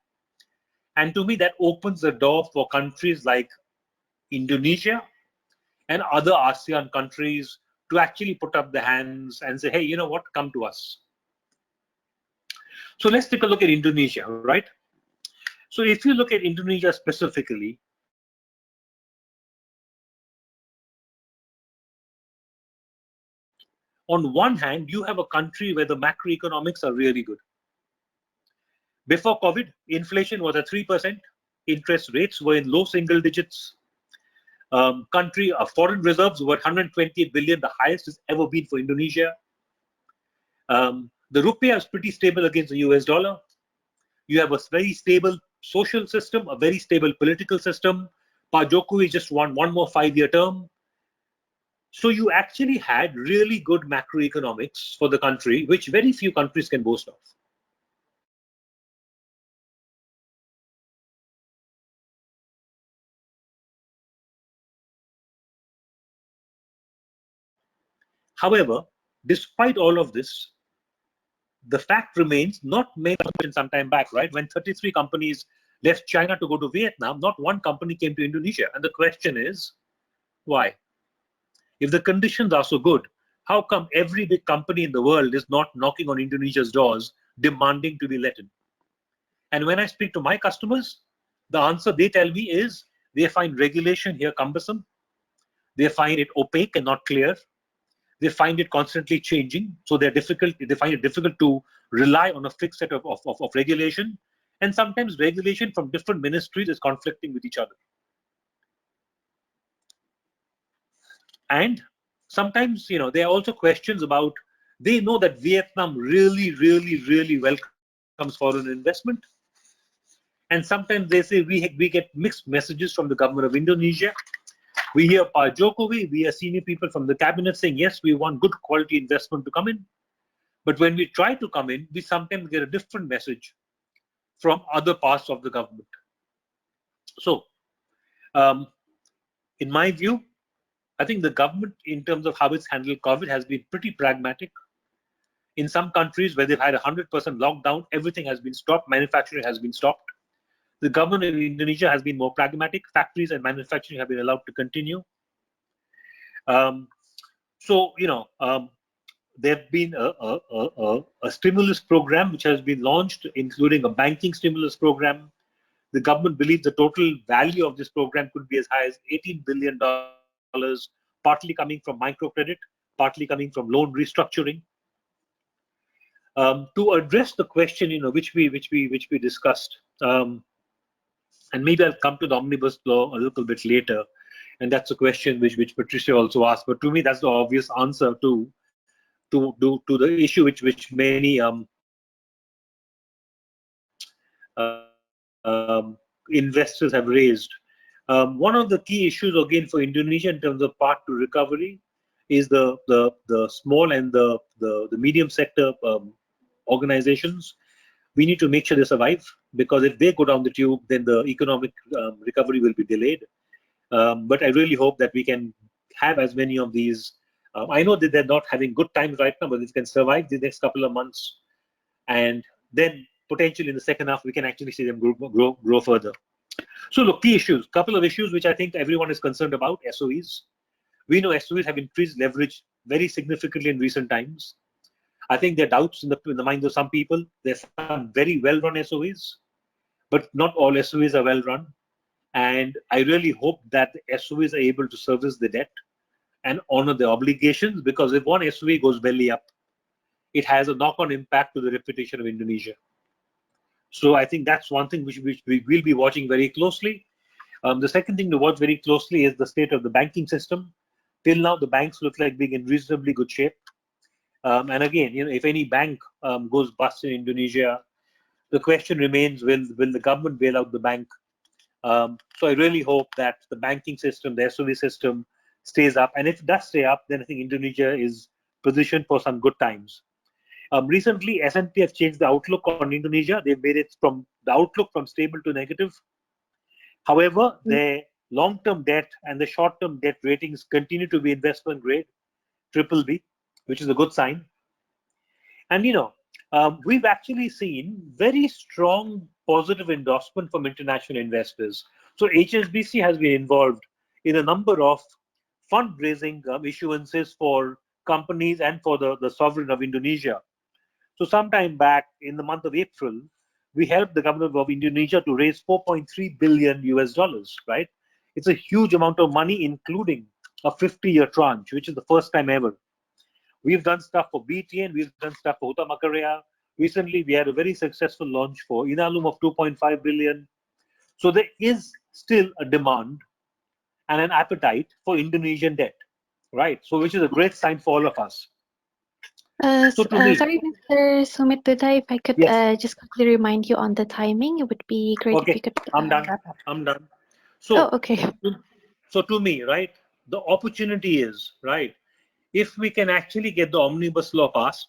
And to me, that opens the door for countries like Indonesia and other ASEAN countries to actually put up their hands and say, hey, you know what, come to us. So let's take a look at Indonesia, right? So if you look at Indonesia specifically, on one hand, you have a country where the macroeconomics are really good. Before COVID, inflation was at 3%, interest rates were in low single digits. Foreign reserves were 128 billion, the highest it's ever been for Indonesia. The rupiah is pretty stable against the US dollar. You have a very stable social system, a very stable political system. Pak Jokowi just won one more 5-year term. So you actually had really good macroeconomics for the country, which very few countries can boast of. However, despite all of this, the fact remains, not many some time back, right? When 33 companies left China to go to Vietnam, not one company came to Indonesia. And the question is, why? If the conditions are so good, how come every big company in the world is not knocking on Indonesia's doors demanding to be let in? And when I speak to my customers, the answer they tell me is they find regulation here cumbersome. They find it opaque and not clear. They find it constantly changing. So they find it difficult to rely on a fixed set of regulation. And sometimes regulation from different ministries is conflicting with each other. And sometimes, there are also questions about, they know that Vietnam really, really, really welcomes foreign investment. And sometimes they say we get mixed messages from the government of Indonesia. We hear Pak Jokowi, we hear senior people from the cabinet saying, yes, we want good quality investment to come in. But when we try to come in, we sometimes get a different message from other parts of the government. So, in my view, I think the government, in terms of how it's handled COVID, has been pretty pragmatic. In some countries where they've had 100% lockdown, everything has been stopped, manufacturing has been stopped. The government of Indonesia has been more pragmatic. Factories and manufacturing have been allowed to continue. There have been a stimulus program which has been launched, including a banking stimulus program. The government believes the total value of this program could be as high as $18 billion, partly coming from microcredit, partly coming from loan restructuring. To address the question, which we discussed, and maybe I'll come to the omnibus law a little bit later, and that's a question which Patricia also asked. But to me, that's the obvious answer to the issue which many investors have raised. One of the key issues again for Indonesia in terms of path to recovery is the small and the medium sector organizations. We need to make sure they survive, because if they go down the tube, then the economic recovery will be delayed. But I really hope that we can have as many of these. I know that they're not having good times right now, but they can survive the next couple of months, and then potentially in the second half we can actually see them grow further. So look, key issues, couple of issues which I think everyone is concerned about. SOEs. We know SOEs have increased leverage very significantly in recent times. I think there are doubts in the minds of some people. There's some very well-run SOEs, but not all SOEs are well-run. And I really hope that the SOEs are able to service the debt and honor their obligations, because if one SOE goes belly up, it has a knock-on impact to the reputation of Indonesia. So I think that's one thing which we will be watching very closely. The second thing to watch very closely is the state of the banking system. Till now, the banks look like being in reasonably good shape. And again, if any bank goes bust in Indonesia, the question remains: will the government bail out the bank? So I really hope that the banking system, the SOE system, stays up. And if it does stay up, then I think Indonesia is positioned for some good times. Recently, S&P have changed the outlook on Indonesia. They've made it from the outlook from stable to negative. However, their long-term debt and the short-term debt ratings continue to be investment grade, BBB, which is a good sign. And we've actually seen very strong positive endorsement from international investors. So HSBC has been involved in a number of fundraising issuances for companies and for the sovereign of Indonesia. So sometime back in the month of April, we helped the government of Indonesia to raise $4.3 billion, right? It's a huge amount of money, including a 50-year tranche, which is the first time ever. We've done stuff for BTN, we've done stuff for Huta Makarya. Recently, we had a very successful launch for Inalum of 2.5 billion. So there is still a demand and an appetite for Indonesian debt, right? So which is a great sign for all of us. Sorry, Mr. Sumit Dutta, if I could Yes. just quickly remind you on the timing, it would be great if you could I'm done. wrap up. I'm done. So, okay. So to me, right, the opportunity is, right, if we can actually get the omnibus law passed,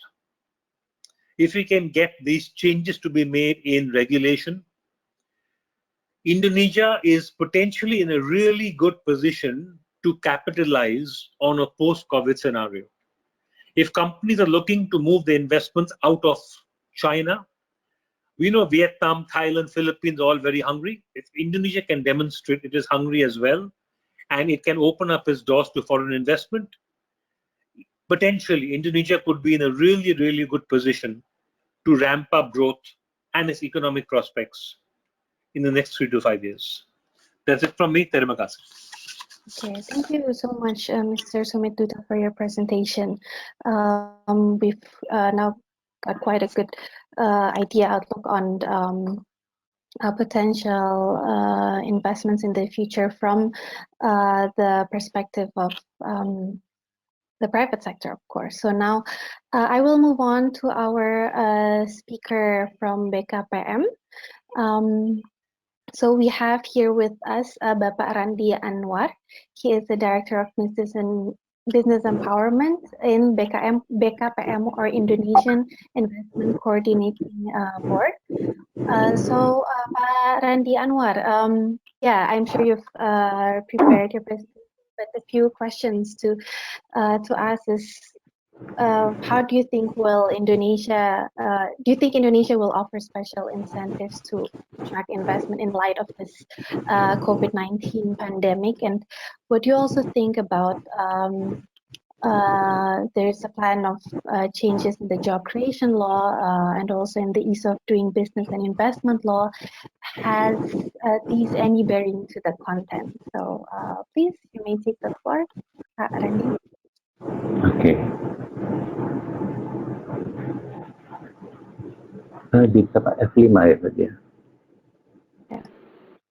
if we can get these changes to be made in regulation, Indonesia is potentially in a really good position to capitalize on a post-COVID scenario. If companies are looking to move their investments out of China, we know Vietnam, Thailand, Philippines, all very hungry. If Indonesia can demonstrate it is hungry as well, and it can open up its doors to foreign investment, potentially Indonesia could be in a really, really good position to ramp up growth and its economic prospects in the next 3 to 5 years. That's it from me. Terima kasih. Okay, thank you so much, Mr. Sumit Dutta, for your presentation. We've now got quite a good idea outlook on potential investments in the future from the perspective of the private sector, of course. So now I will move on to our speaker from BKPM. So we have here with us Bapak Randi Anwar. He is the Director of Business Empowerment in BKPM, or Indonesian Investment Coordinating Board. So Pak Randi Anwar, yeah, I'm sure you've prepared your presentation, but a few questions to ask is, how do you think do you think Indonesia will offer special incentives to attract investment in light of this COVID-19 pandemic? And what do you also think about there's a plan of changes in the job creation law and also in the ease of doing business and investment law? Has these any bearing to the content? So please, you may take the floor, Randi. Okay. Bisa Pak F5 ya tadi ya.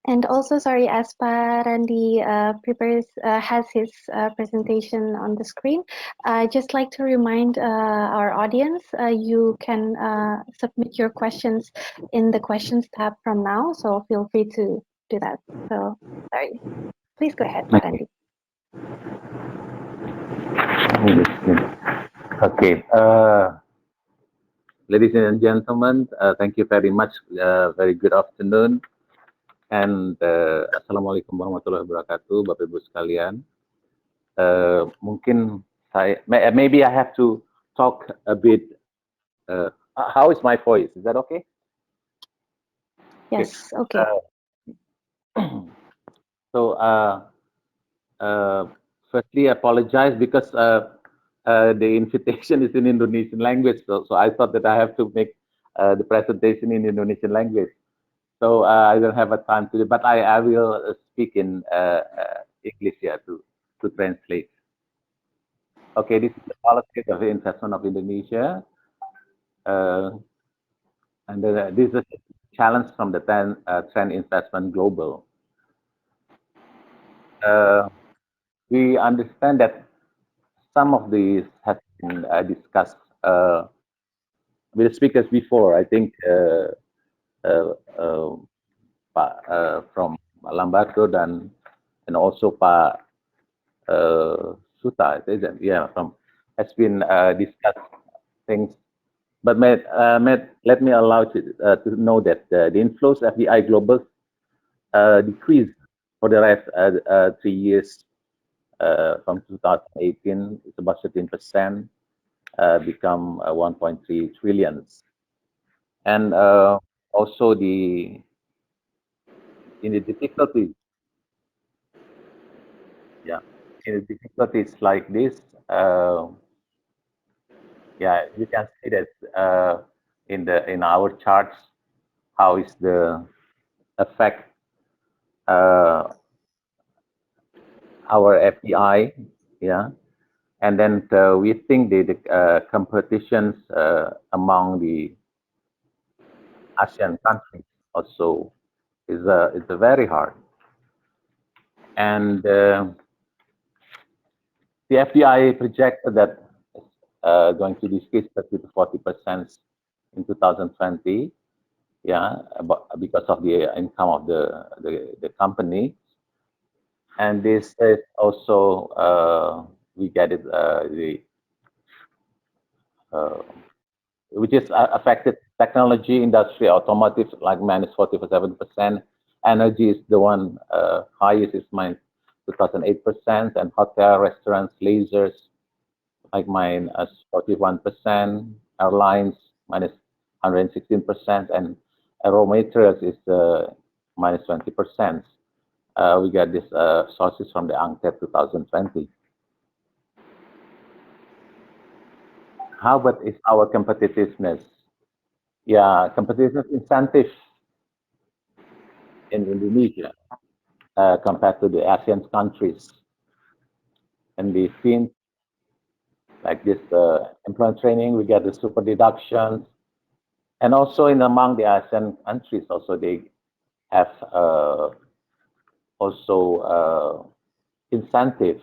And also, sorry, as Randi has his presentation on the screen, I'd just like to remind our audience, you can submit your questions in the questions tab from now, so feel free to do that. So, sorry, please go ahead, Randi. Okay. Ladies and gentlemen, thank you very much. Very good afternoon. And Assalamualaikum warahmatullahi wabarakatuh, Bapak Ibu sekalian. Mungkin maybe I have to talk a bit. How is my voice? Is that okay? Yes, okay. So firstly, I apologize because the invitation is in Indonesian language. So I thought that I have to make the presentation in Indonesian language. So I don't have a time to do, but I will speak in English here to translate. Okay, this is the policy of the investment of Indonesia. And this is a challenge from the trend investment global. We understand that some of these have been discussed with the speakers before. I think from Lambato and also Pak Suta, yeah, has been discussed things. But let me allow to know that the inflows FDI global decreased for the last 3 years. From 2018, it's about 13%, become 1.3 trillion. And also in the difficulties, yeah, in the difficulties like this, yeah, you can see that in our charts how is the effect our FDI, yeah, and then we think the competitions among the Asean countries also is very hard, and the FDI projected that going to decrease 30 to 40% in 2020, yeah, because of the income of the company, and this is also we get it which is affected technology industry, automotive like minus 47%. Energy is the one highest, is minus 2008%, and hotel, restaurants, lasers like mine as 41%, airlines minus 116%, and raw materials is minus 20%. We got this sources from the UNCTAD 2020. How about is our competitiveness? Yeah, competitiveness incentive in Indonesia compared to the ASEAN countries. And we've seen like this employment training, we get the super deductions. And also in among the ASEAN countries, also they have incentive,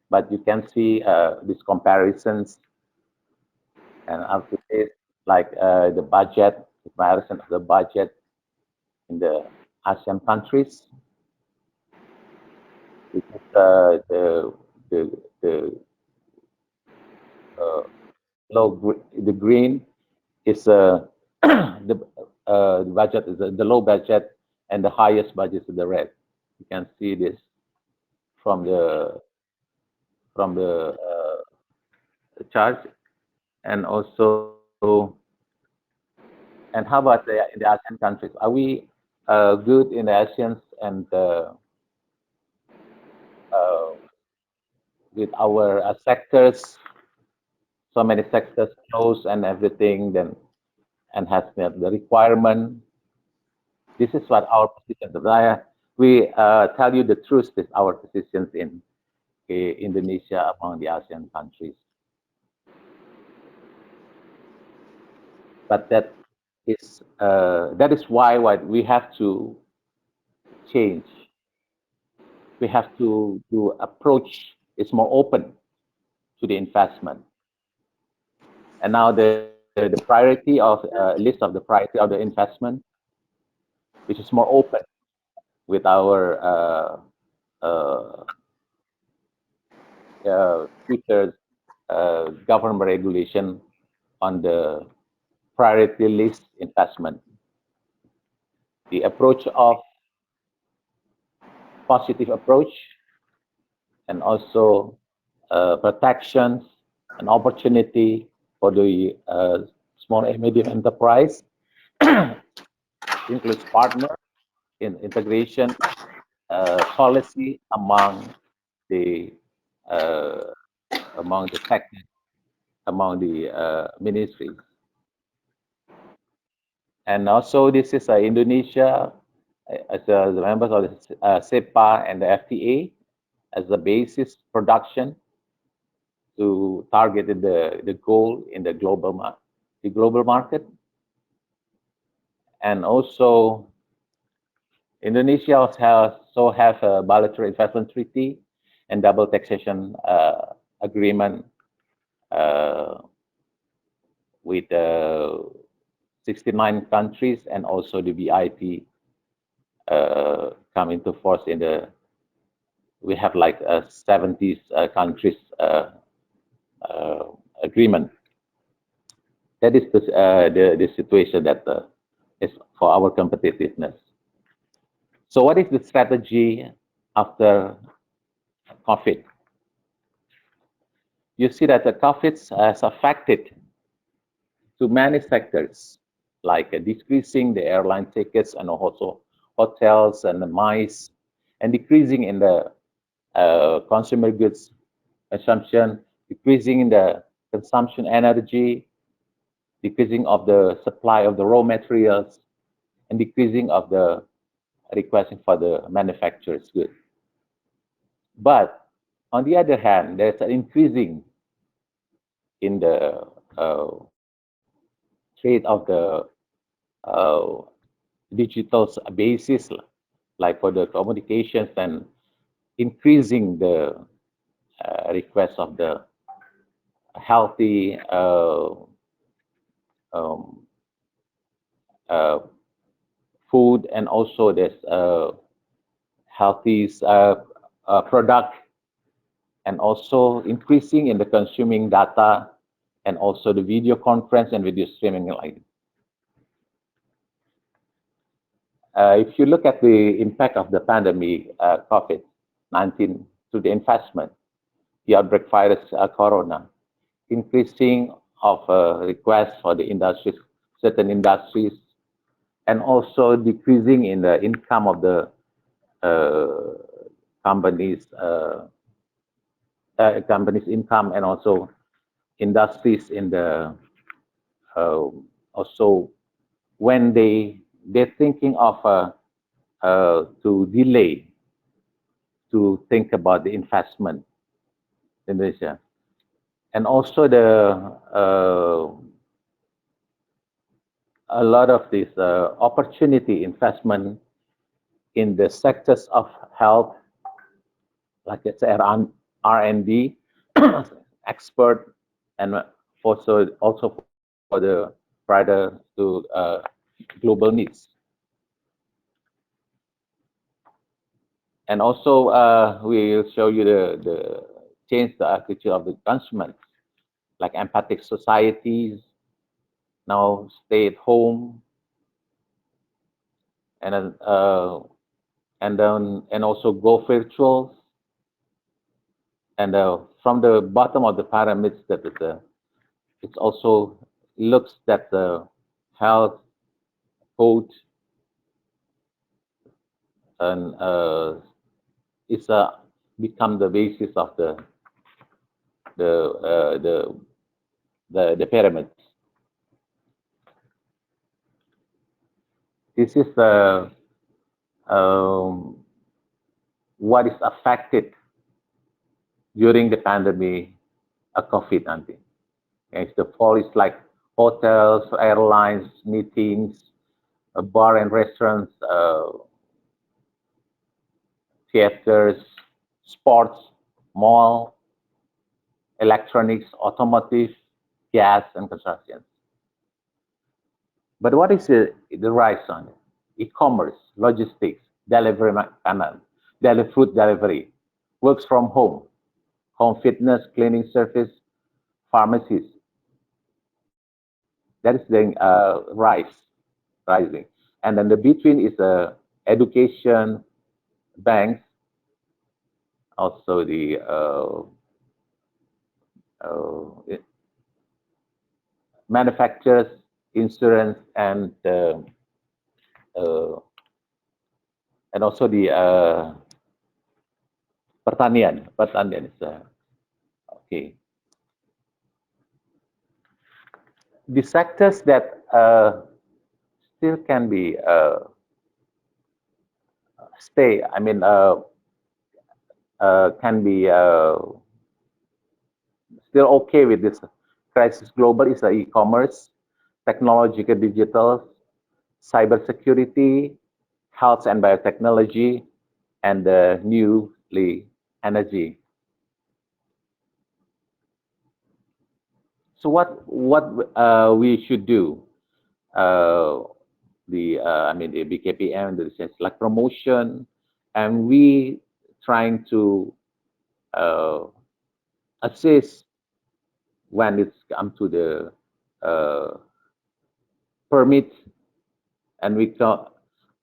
but you can see these comparisons and after this, like the budget, comparison of the budget in the ASEAN countries, because the the green is the budget is the low budget, and the highest budget is the red. You can see this from the chart, and also, and how about in the ASEAN countries? Are we good in the ASEAN and with our sectors? So many sectors closed and everything, then and has met the requirement. This is what our position is. We tell you the truth is our positions in Indonesia among the ASEAN countries. But that is why what we have to change. We have to approach is more open to the investment. And now the priority of list of the priority of the investment, which is more open with our future government regulation on the priority list investment. The approach of positive approach and also protections and opportunity for the small and medium enterprise includes partner in integration policy among the sectors, among the ministries. And also this is Indonesia as the members of the CIPS and the FTA as the basis production to target the goal in the global market. And also Indonesia also have a bilateral investment treaty and double taxation agreement with 69 countries, and also the BIP come into force in we have like 70 countries agreement. That is the situation that is for our competitiveness. So what is the strategy after COVID? You see that the COVID has affected to many sectors, like decreasing the airline tickets and also hotels and the MICE, and decreasing in the consumer goods consumption, decreasing in the consumption energy, decreasing of the supply of the raw materials, and decreasing of the requesting for the manufacturer's goods. But on the other hand, there's an increasing in the trade of the digital basis, like for the communications, and increasing the request of the healthy food, and also this healthy product, and also increasing in the consuming data, and also the video conference and video streaming. Like if you look at the impact of the pandemic, COVID-19 to the investment, the outbreak virus, corona, increasing of requests for the industries, certain industries, and also decreasing in the income of the companies, companies' income, and also industries in the also when they're thinking of to delay to think about the investment in Indonesia, and also a lot of this opportunity investment in the sectors of health, like it's R&D, expert, and also for the brighter to global needs. And also we will show you the change the attitude of the consumers, like empathic societies now stay at home, and also go virtual. And from the bottom of the pyramids, that it also looks that the health code and is become the basis of the pyramids. This is what is affected during the pandemic of COVID-19. And the fall is like hotels, airlines, meetings, bar and restaurants, theaters, sports, mall, electronics, automotive, gas, and construction. But what is the rise on it? E-commerce, logistics, delivery, food delivery, works from home, home fitness, cleaning service, pharmacies. That is the rising. And then the between is education, banks, also the manufacturers, insurance, and also the pertanian. Pertanian is okay. The sectors that still can be stay. I mean, can be still okay with this crisis. Global is e-commerce, technological, digital, cybersecurity, health and biotechnology, and newly energy. So what we should do? I mean the BKPM, the research like promotion, and we trying to assist when it's come to the permit, and we go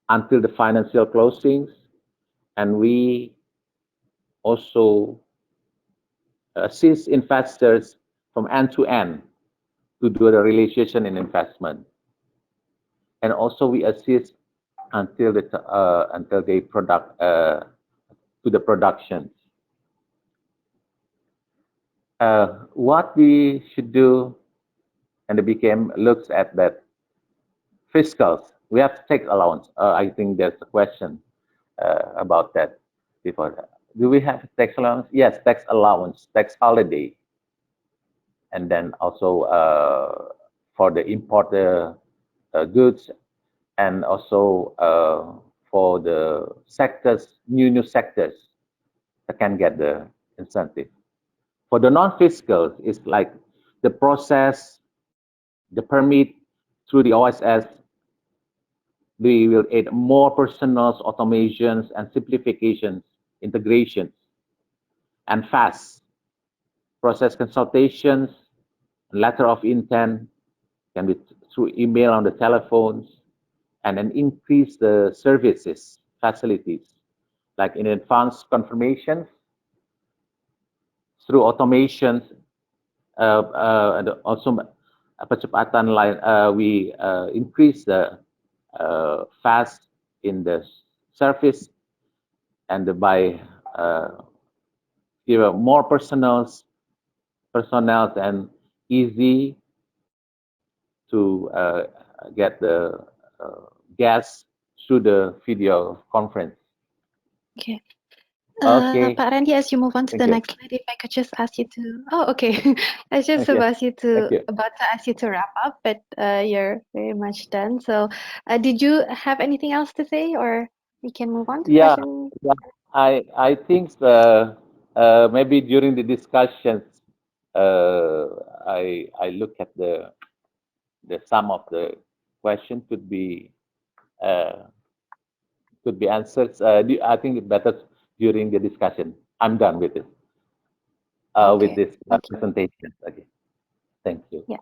until the financial closings, and we also assist investors from end to end to do the realization in investment, and also we assist until they product to the production. What we should do, and the BKM looks at that fiscals. We have to take allowance. I think there's a question about that before that. Do we have tax allowance? Yes, tax allowance, tax holiday, and then also for the import goods, and also for the sectors, new sectors that can get the incentive. For the non-fiscal, it's like the process, the permit through the OSS. We will add more personals, automations, and simplifications, integrations, and fast process consultations, letter of intent can be through email on the telephones, and then increase the services, facilities, like in advance confirmations through automations, and also percepatan lain, we increase the fast in the service and by give more personnel and easy to get the guests through the video conference. Okay. Okay. Pak Randi, as you move on to Thank the you. next slide, if I could just ask you to, oh, okay. I was just Okay. about to ask you to wrap up, but you're very much done. So, did you have anything else to say, or we can move on to Yeah, question? yeah. I think maybe during the discussions, I look at the sum of the question could be answered. I think it better during the discussion. I'm done with it. With Okay. this Thank you. presentation. Okay. Thank you. Yeah.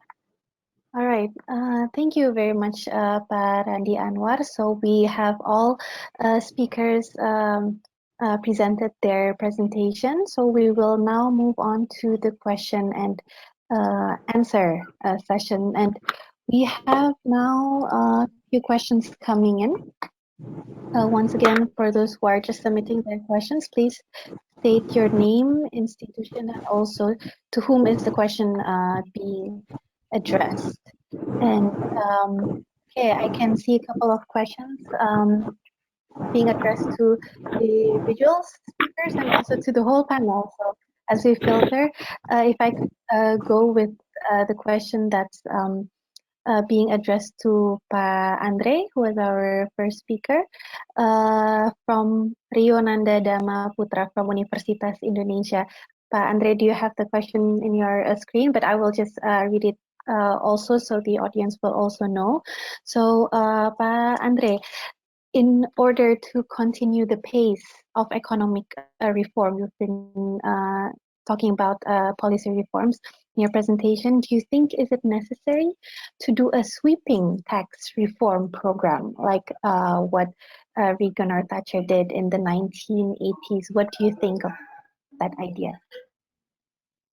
All right. Thank you very much, Pak Randi Anwar. So we have all speakers presented their presentation. So we will now move on to the question and answer session. And we have now a few questions coming in. Once again, for those who are just submitting their questions, please state your name, institution, and also to whom is the question being addressed. And okay, I can see a couple of questions being addressed to individual speakers and also to the whole panel. So as we filter, if I could go with the question that's being addressed to Pak Andree, who is our first speaker, from Rio Nanda Dama Putra from Universitas Indonesia. Pak Andree, do you have the question in your screen? But I will just read it also so the audience will also know. So, Pak Andree, in order to continue the pace of economic reform, you've been talking about policy reforms in your presentation. Do you think is it necessary to do a sweeping tax reform program like what Reagan or Thatcher did in the 1980s? What do you think of that idea?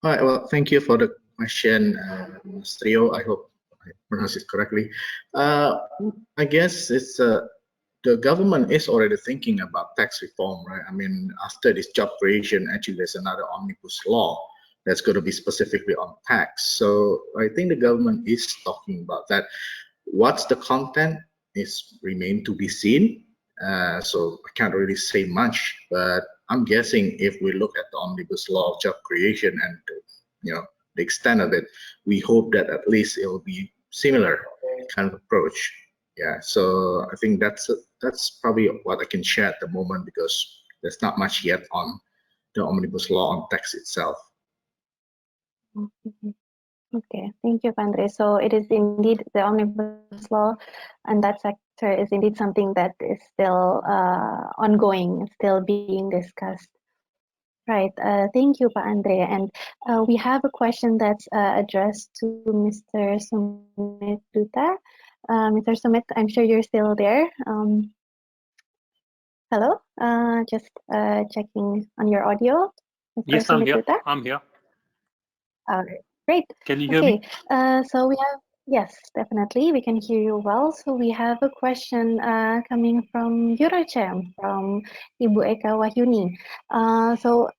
All right, well, thank you for the question, Ms. Rio. I hope I pronounced it correctly. I guess it's the government is already thinking about tax reform, right? I mean, after this job creation, actually, there's another omnibus law that's going to be specifically on tax. So I think the government is talking about that. What's the content is remain to be seen. So I can't really say much, but I'm guessing if we look at the omnibus law of job creation and the extent of it, we hope that at least it will be similar kind of approach. Yeah, so I think that's probably what I can share at the moment because there's not much yet on the omnibus law on tax itself. Okay, thank you, Andree. So it is indeed the omnibus law, and that sector is indeed something that is still ongoing, still being discussed. Right. Thank you, Pak Andree. And we have a question that's addressed to Mr. Sumit Dutta. Mr. Sumit, I'm sure you're still there. Hello. Just checking on your audio. Mr. Yes, I'm Sumit here. Dutta? I'm here. All right. Great. Can you hear me? So we have, yes, definitely, we can hear you well. So we have a question coming from Eurochem, from Ibu Eka Wahyuni. So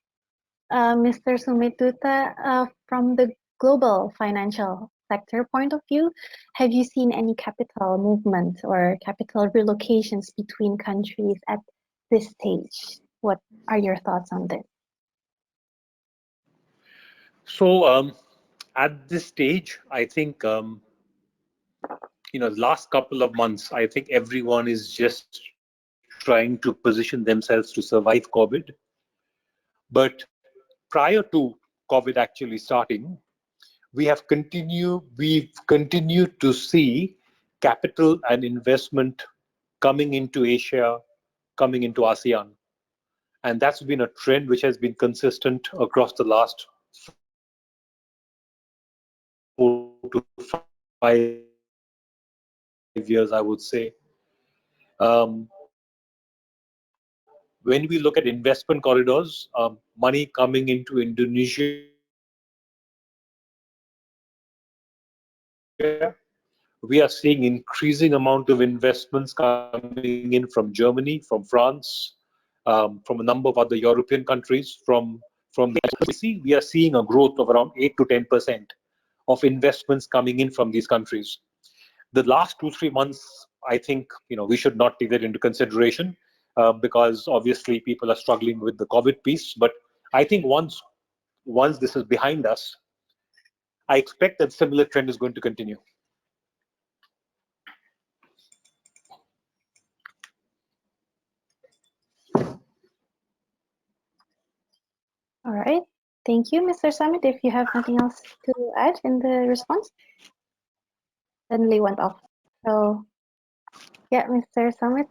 Mr. Sumit Dutta, from the global financial sector point of view, have you seen any capital movement or capital relocations between countries at this stage? What are your thoughts on this? So at this stage, I think last couple of months, I think everyone is just trying to position themselves to survive COVID. But prior to COVID actually starting, we've continued to see capital and investment coming into Asia, coming into ASEAN. And that's been a trend which has been consistent across the last 4 to 5 years, I would say. When we look at investment corridors, money coming into Indonesia We are seeing increasing amount of investments coming in from Germany, from France, from a number of other European countries, from the HSBC. We are seeing a growth of around 8 to 10% of investments coming in from these countries. The last 2-3 months, I think, we should not take that into consideration because obviously people are struggling with the COVID piece. But I think once this is behind us, I expect that similar trend is going to continue. All right. Thank you, Mr. Sumit. If you have nothing else to add in the response, suddenly went off. So, yeah, Mr. Sumit,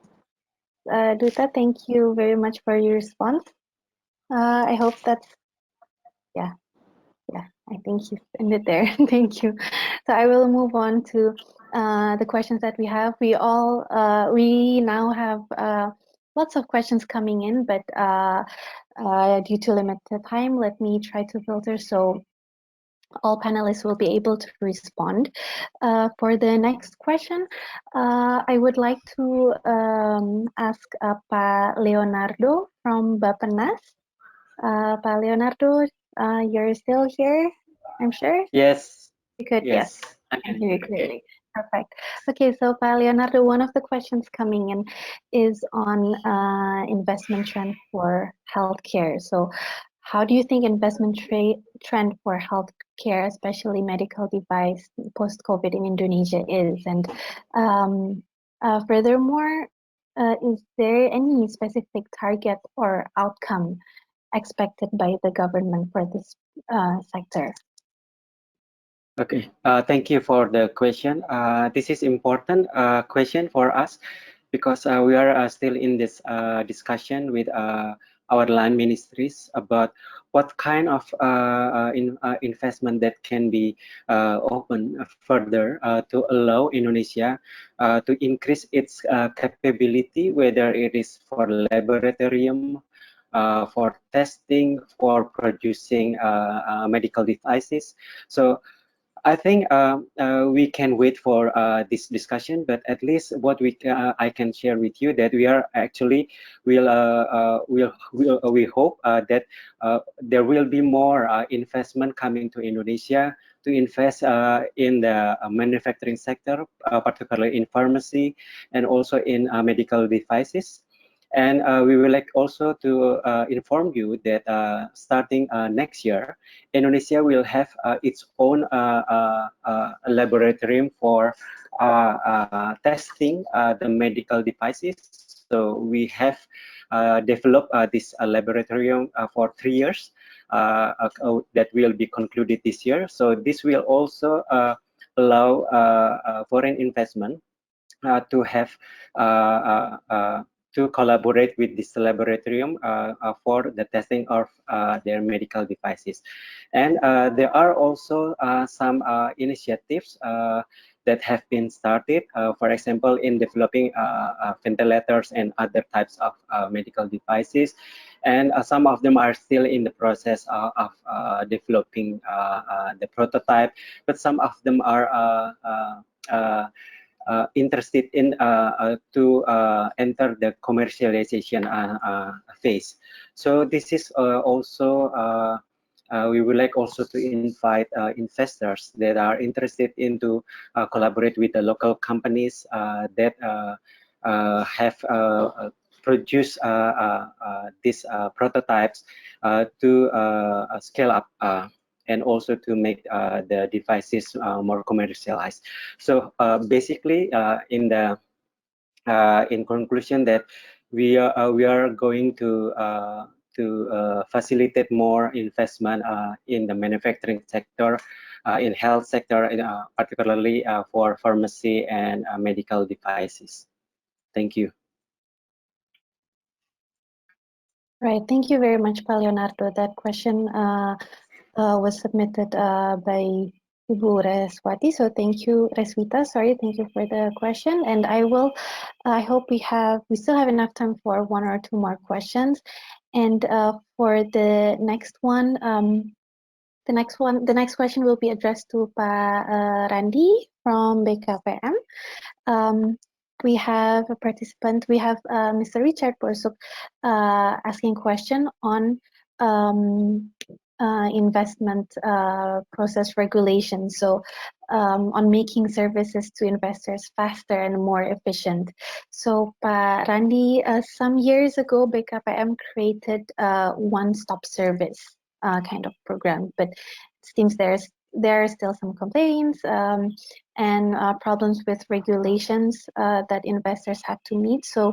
Dutta, thank you very much for your response. I hope that's, yeah, I think he's ended there. Thank you. So I will move on to the questions that we have. We now have lots of questions coming in, but due to limited time, let me try to filter so all panelists will be able to respond. For the next question, I would like to ask Pak Leonardo from Bappenas. Pak Leonardo, you're still here, I'm sure? Yes. Good, yes. I can hear you clearly. Perfect. Okay, so Pak Leonardo, one of the questions coming in is on investment trend for healthcare. So how do you think investment trend for healthcare, especially medical device post-COVID in Indonesia is? And furthermore, is there any specific target or outcome expected by the government for this sector? Okay, thank you for the question. This is important question for us because we are still in this discussion with our land ministries about what kind of investment that can be open further to allow Indonesia to increase its capability, whether it is for laboratorium, for testing, for producing medical devices. So I think we can wait for this discussion, but at least what I can share with you that we are actually we hope that there will be more investment coming to Indonesia to invest in the manufacturing sector, particularly in pharmacy and also in medical devices. And we would like also to inform you that starting next year, Indonesia will have its own laboratorium for testing the medical devices. So we have developed this laboratorium for 3 years that will be concluded this year. So this will also allow foreign investment to have to collaborate with this laboratorium for the testing of their medical devices. And there are also some initiatives that have been started, for example, in developing ventilators and other types of medical devices. And some of them are still in the process of developing the prototype, but some of them are interested in to enter the commercialization phase. So this is also we would like also to invite investors that are interested into collaborate with the local companies that have produced these prototypes to scale up and also to make the devices more commercialized. So basically, in conclusion, that we are going to facilitate more investment in the manufacturing sector, in health sector, particularly for pharmacy and medical devices. Thank you. Right. Thank you very much, Pak Leonardo. That question was submitted by Ibu Reswati. So thank you, Reswita. Sorry, thank you for the question. And I hope we still have enough time for 1 or 2 more questions. And for the next one, The next question will be addressed to Pak Randi from BKPM. We have a participant. We have Mr. Richard Borsuk asking question on investment process regulation. So on making services to investors faster and more efficient. So Pak Randi, some years ago, BKPM created a one-stop service kind of program, but it seems there are still some complaints and problems with regulations that investors have to meet. So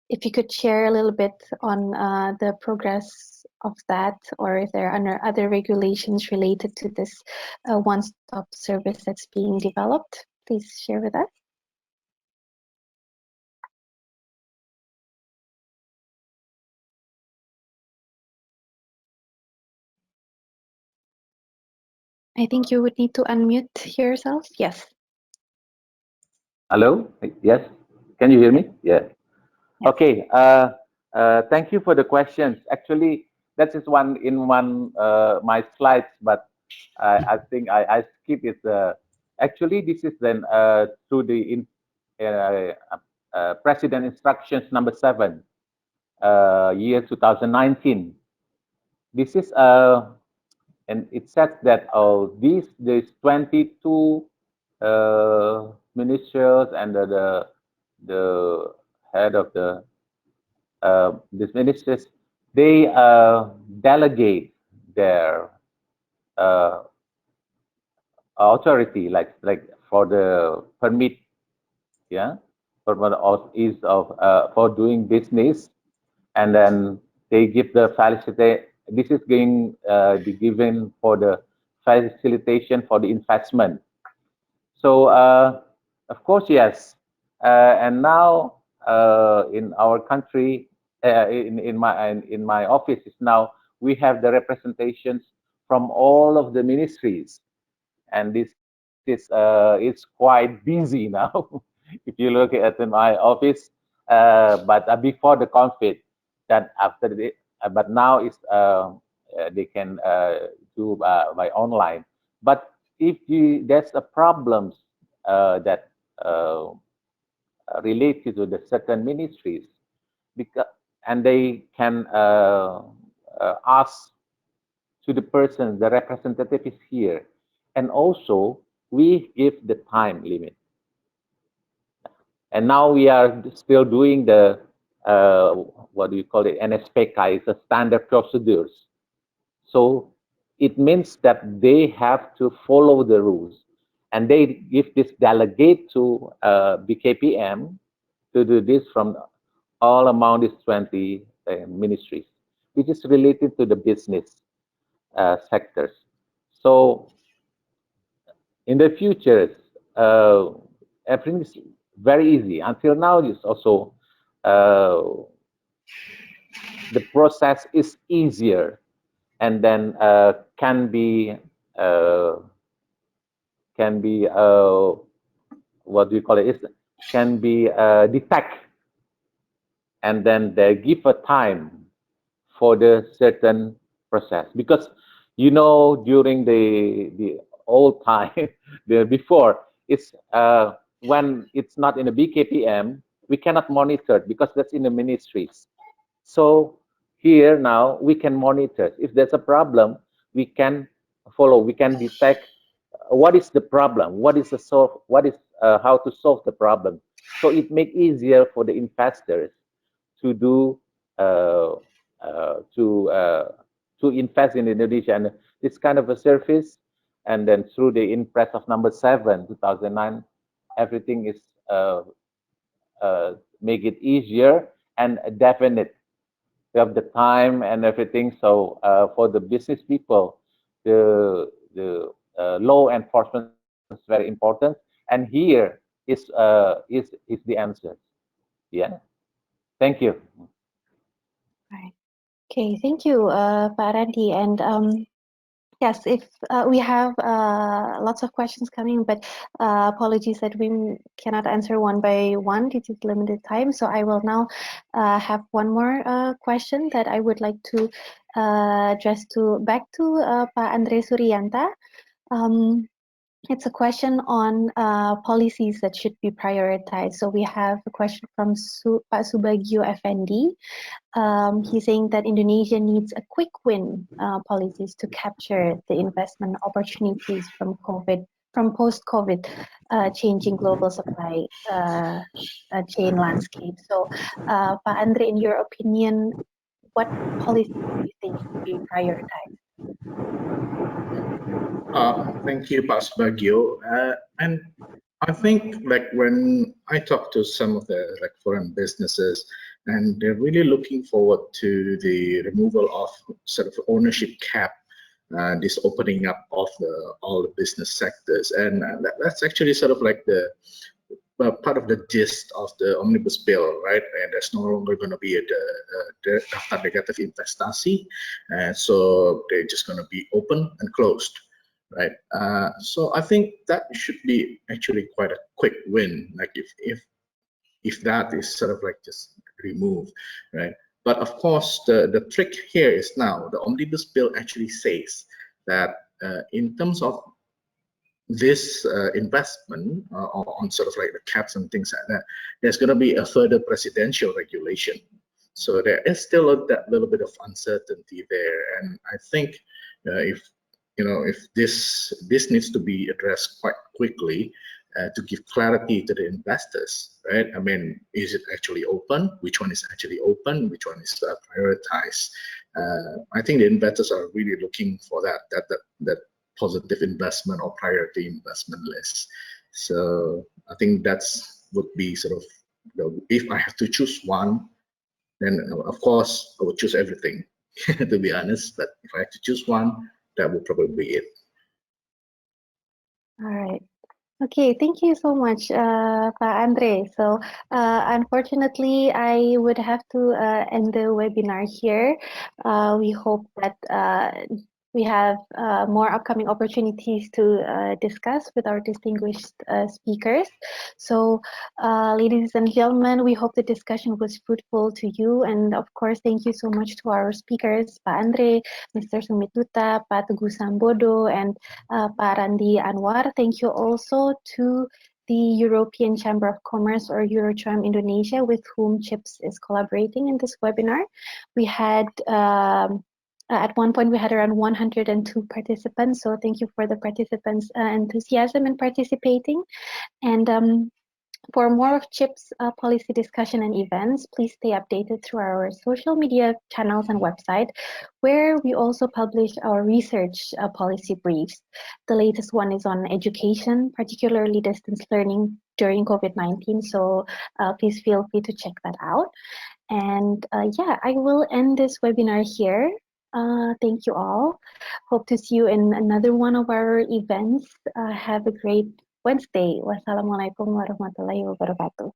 if you could share a little bit on the progress of that, or if there are other regulations related to this one-stop service that's being developed, please share with us. I think you would need to unmute yourself. Yes. Hello? Yes? Can you hear me? Yeah. Yes. Okay. Thank you for the questions. Actually, that is one in my slides, but I think I skip it. Actually, this is then through the President Instructions number 7, year 2019. This is and it says that there's 22 ministers and the head of these ministers, they delegate their authority, like for the permit, yeah, for doing business, and then they give the facilitate. This is going be given for the facilitation for the investment. So of course, yes, and now in our country, in my office is now we have the representations from all of the ministries, and this is it's quite busy now. If you look at my office, but before the COVID, that after the but now it's they can do by online. But if there's a problems that related to the certain ministries, because and they can ask to the person, the representative is here, and also we give the time limit. And now we are still doing the what do you call it? NSPK is a standard procedures. So it means that they have to follow the rules, and they give this delegate to BKPM to do this from all among these 20 ministries, which is related to the business sectors. So in the future, everything is very easy. Until now, it's also the process is easier, and then can be what do you call it? Can be detect, and then they give a time for the certain process, because during the old time before, it's when it's not in a BKPM, we cannot monitor because that's in the ministries. So here now we can monitor. If there's a problem, we can follow, we can detect what is the problem, what is how to solve the problem. So it makes easier for the investors to do to invest in Indonesia, and this kind of a service. And then through the impress of number 7, 2009, everything is make it easier and definite. We have the time and everything. So for the business people, the law enforcement is very important, and here is the answer. Yeah. Thank you. Right. Okay, thank you, Pak Randi. And Yes, if we have lots of questions coming, but apologies that we cannot answer one by one due to limited time. So I will now have one more question that I would like to address back to Pak Andree Surianta. It's a question on policies that should be prioritized. So we have a question from Pak Subagio Effendi. He's saying that Indonesia needs a quick win policies to capture the investment opportunities from post-COVID changing global supply chain landscape. So, Pak Andree, in your opinion, what policies do you think should be prioritized? Thank you, Pak Subagio. And I think like when I talk to some of the like foreign businesses, and they're really looking forward to the removal of sort of ownership cap, this opening up of all the business sectors, and that's actually sort of like the part of the gist of the omnibus bill, right? And there's no longer going to be the daftar negatif investasi, so they're just going to be open and closed, right? So I think that should be actually quite a quick win, like if that is sort of like just removed, right? But of course, the trick here is now the omnibus bill actually says that in terms of this investment on sort of like the caps and things like that, there's going to be a further presidential regulation. So there is still that little bit of uncertainty there, and I think if this needs to be addressed quite quickly to give clarity to the investors, right? I mean, is it actually open? Which one is actually open? Which one is prioritized? I think the investors are really looking for that positive investment or priority investment list. So I think that's would be sort of, if I have to choose one, then of course I would choose everything, to be honest. But if I have to choose one, that would probably be it. All right. Okay, thank you so much, Pak Andree. So, unfortunately, I would have to end the webinar here. We hope that we have more upcoming opportunities to discuss with our distinguished speakers. So, ladies and gentlemen, we hope the discussion was fruitful to you. And of course, thank you so much to our speakers, Pak Andree, Mr. Sumit Dutta, Pak Teguh Sambodo, and Pak Randi Anwar. Thank you also to the European Chamber of Commerce, or Eurocharm Indonesia, with whom CIPS is collaborating in this webinar. We had at one point we had around 102 participants, so thank you for the participants' enthusiasm in participating. And for more of CIPS policy discussion and events, please stay updated through our social media channels and website, where we also publish our research policy briefs. The latest one is on education, particularly distance learning during COVID-19, so please feel free to check that out. And yeah, I will end this webinar here. Thank you all. Hope to see you in another one of our events. Have a great Wednesday. Wassalamualaikum warahmatullahi wabarakatuh.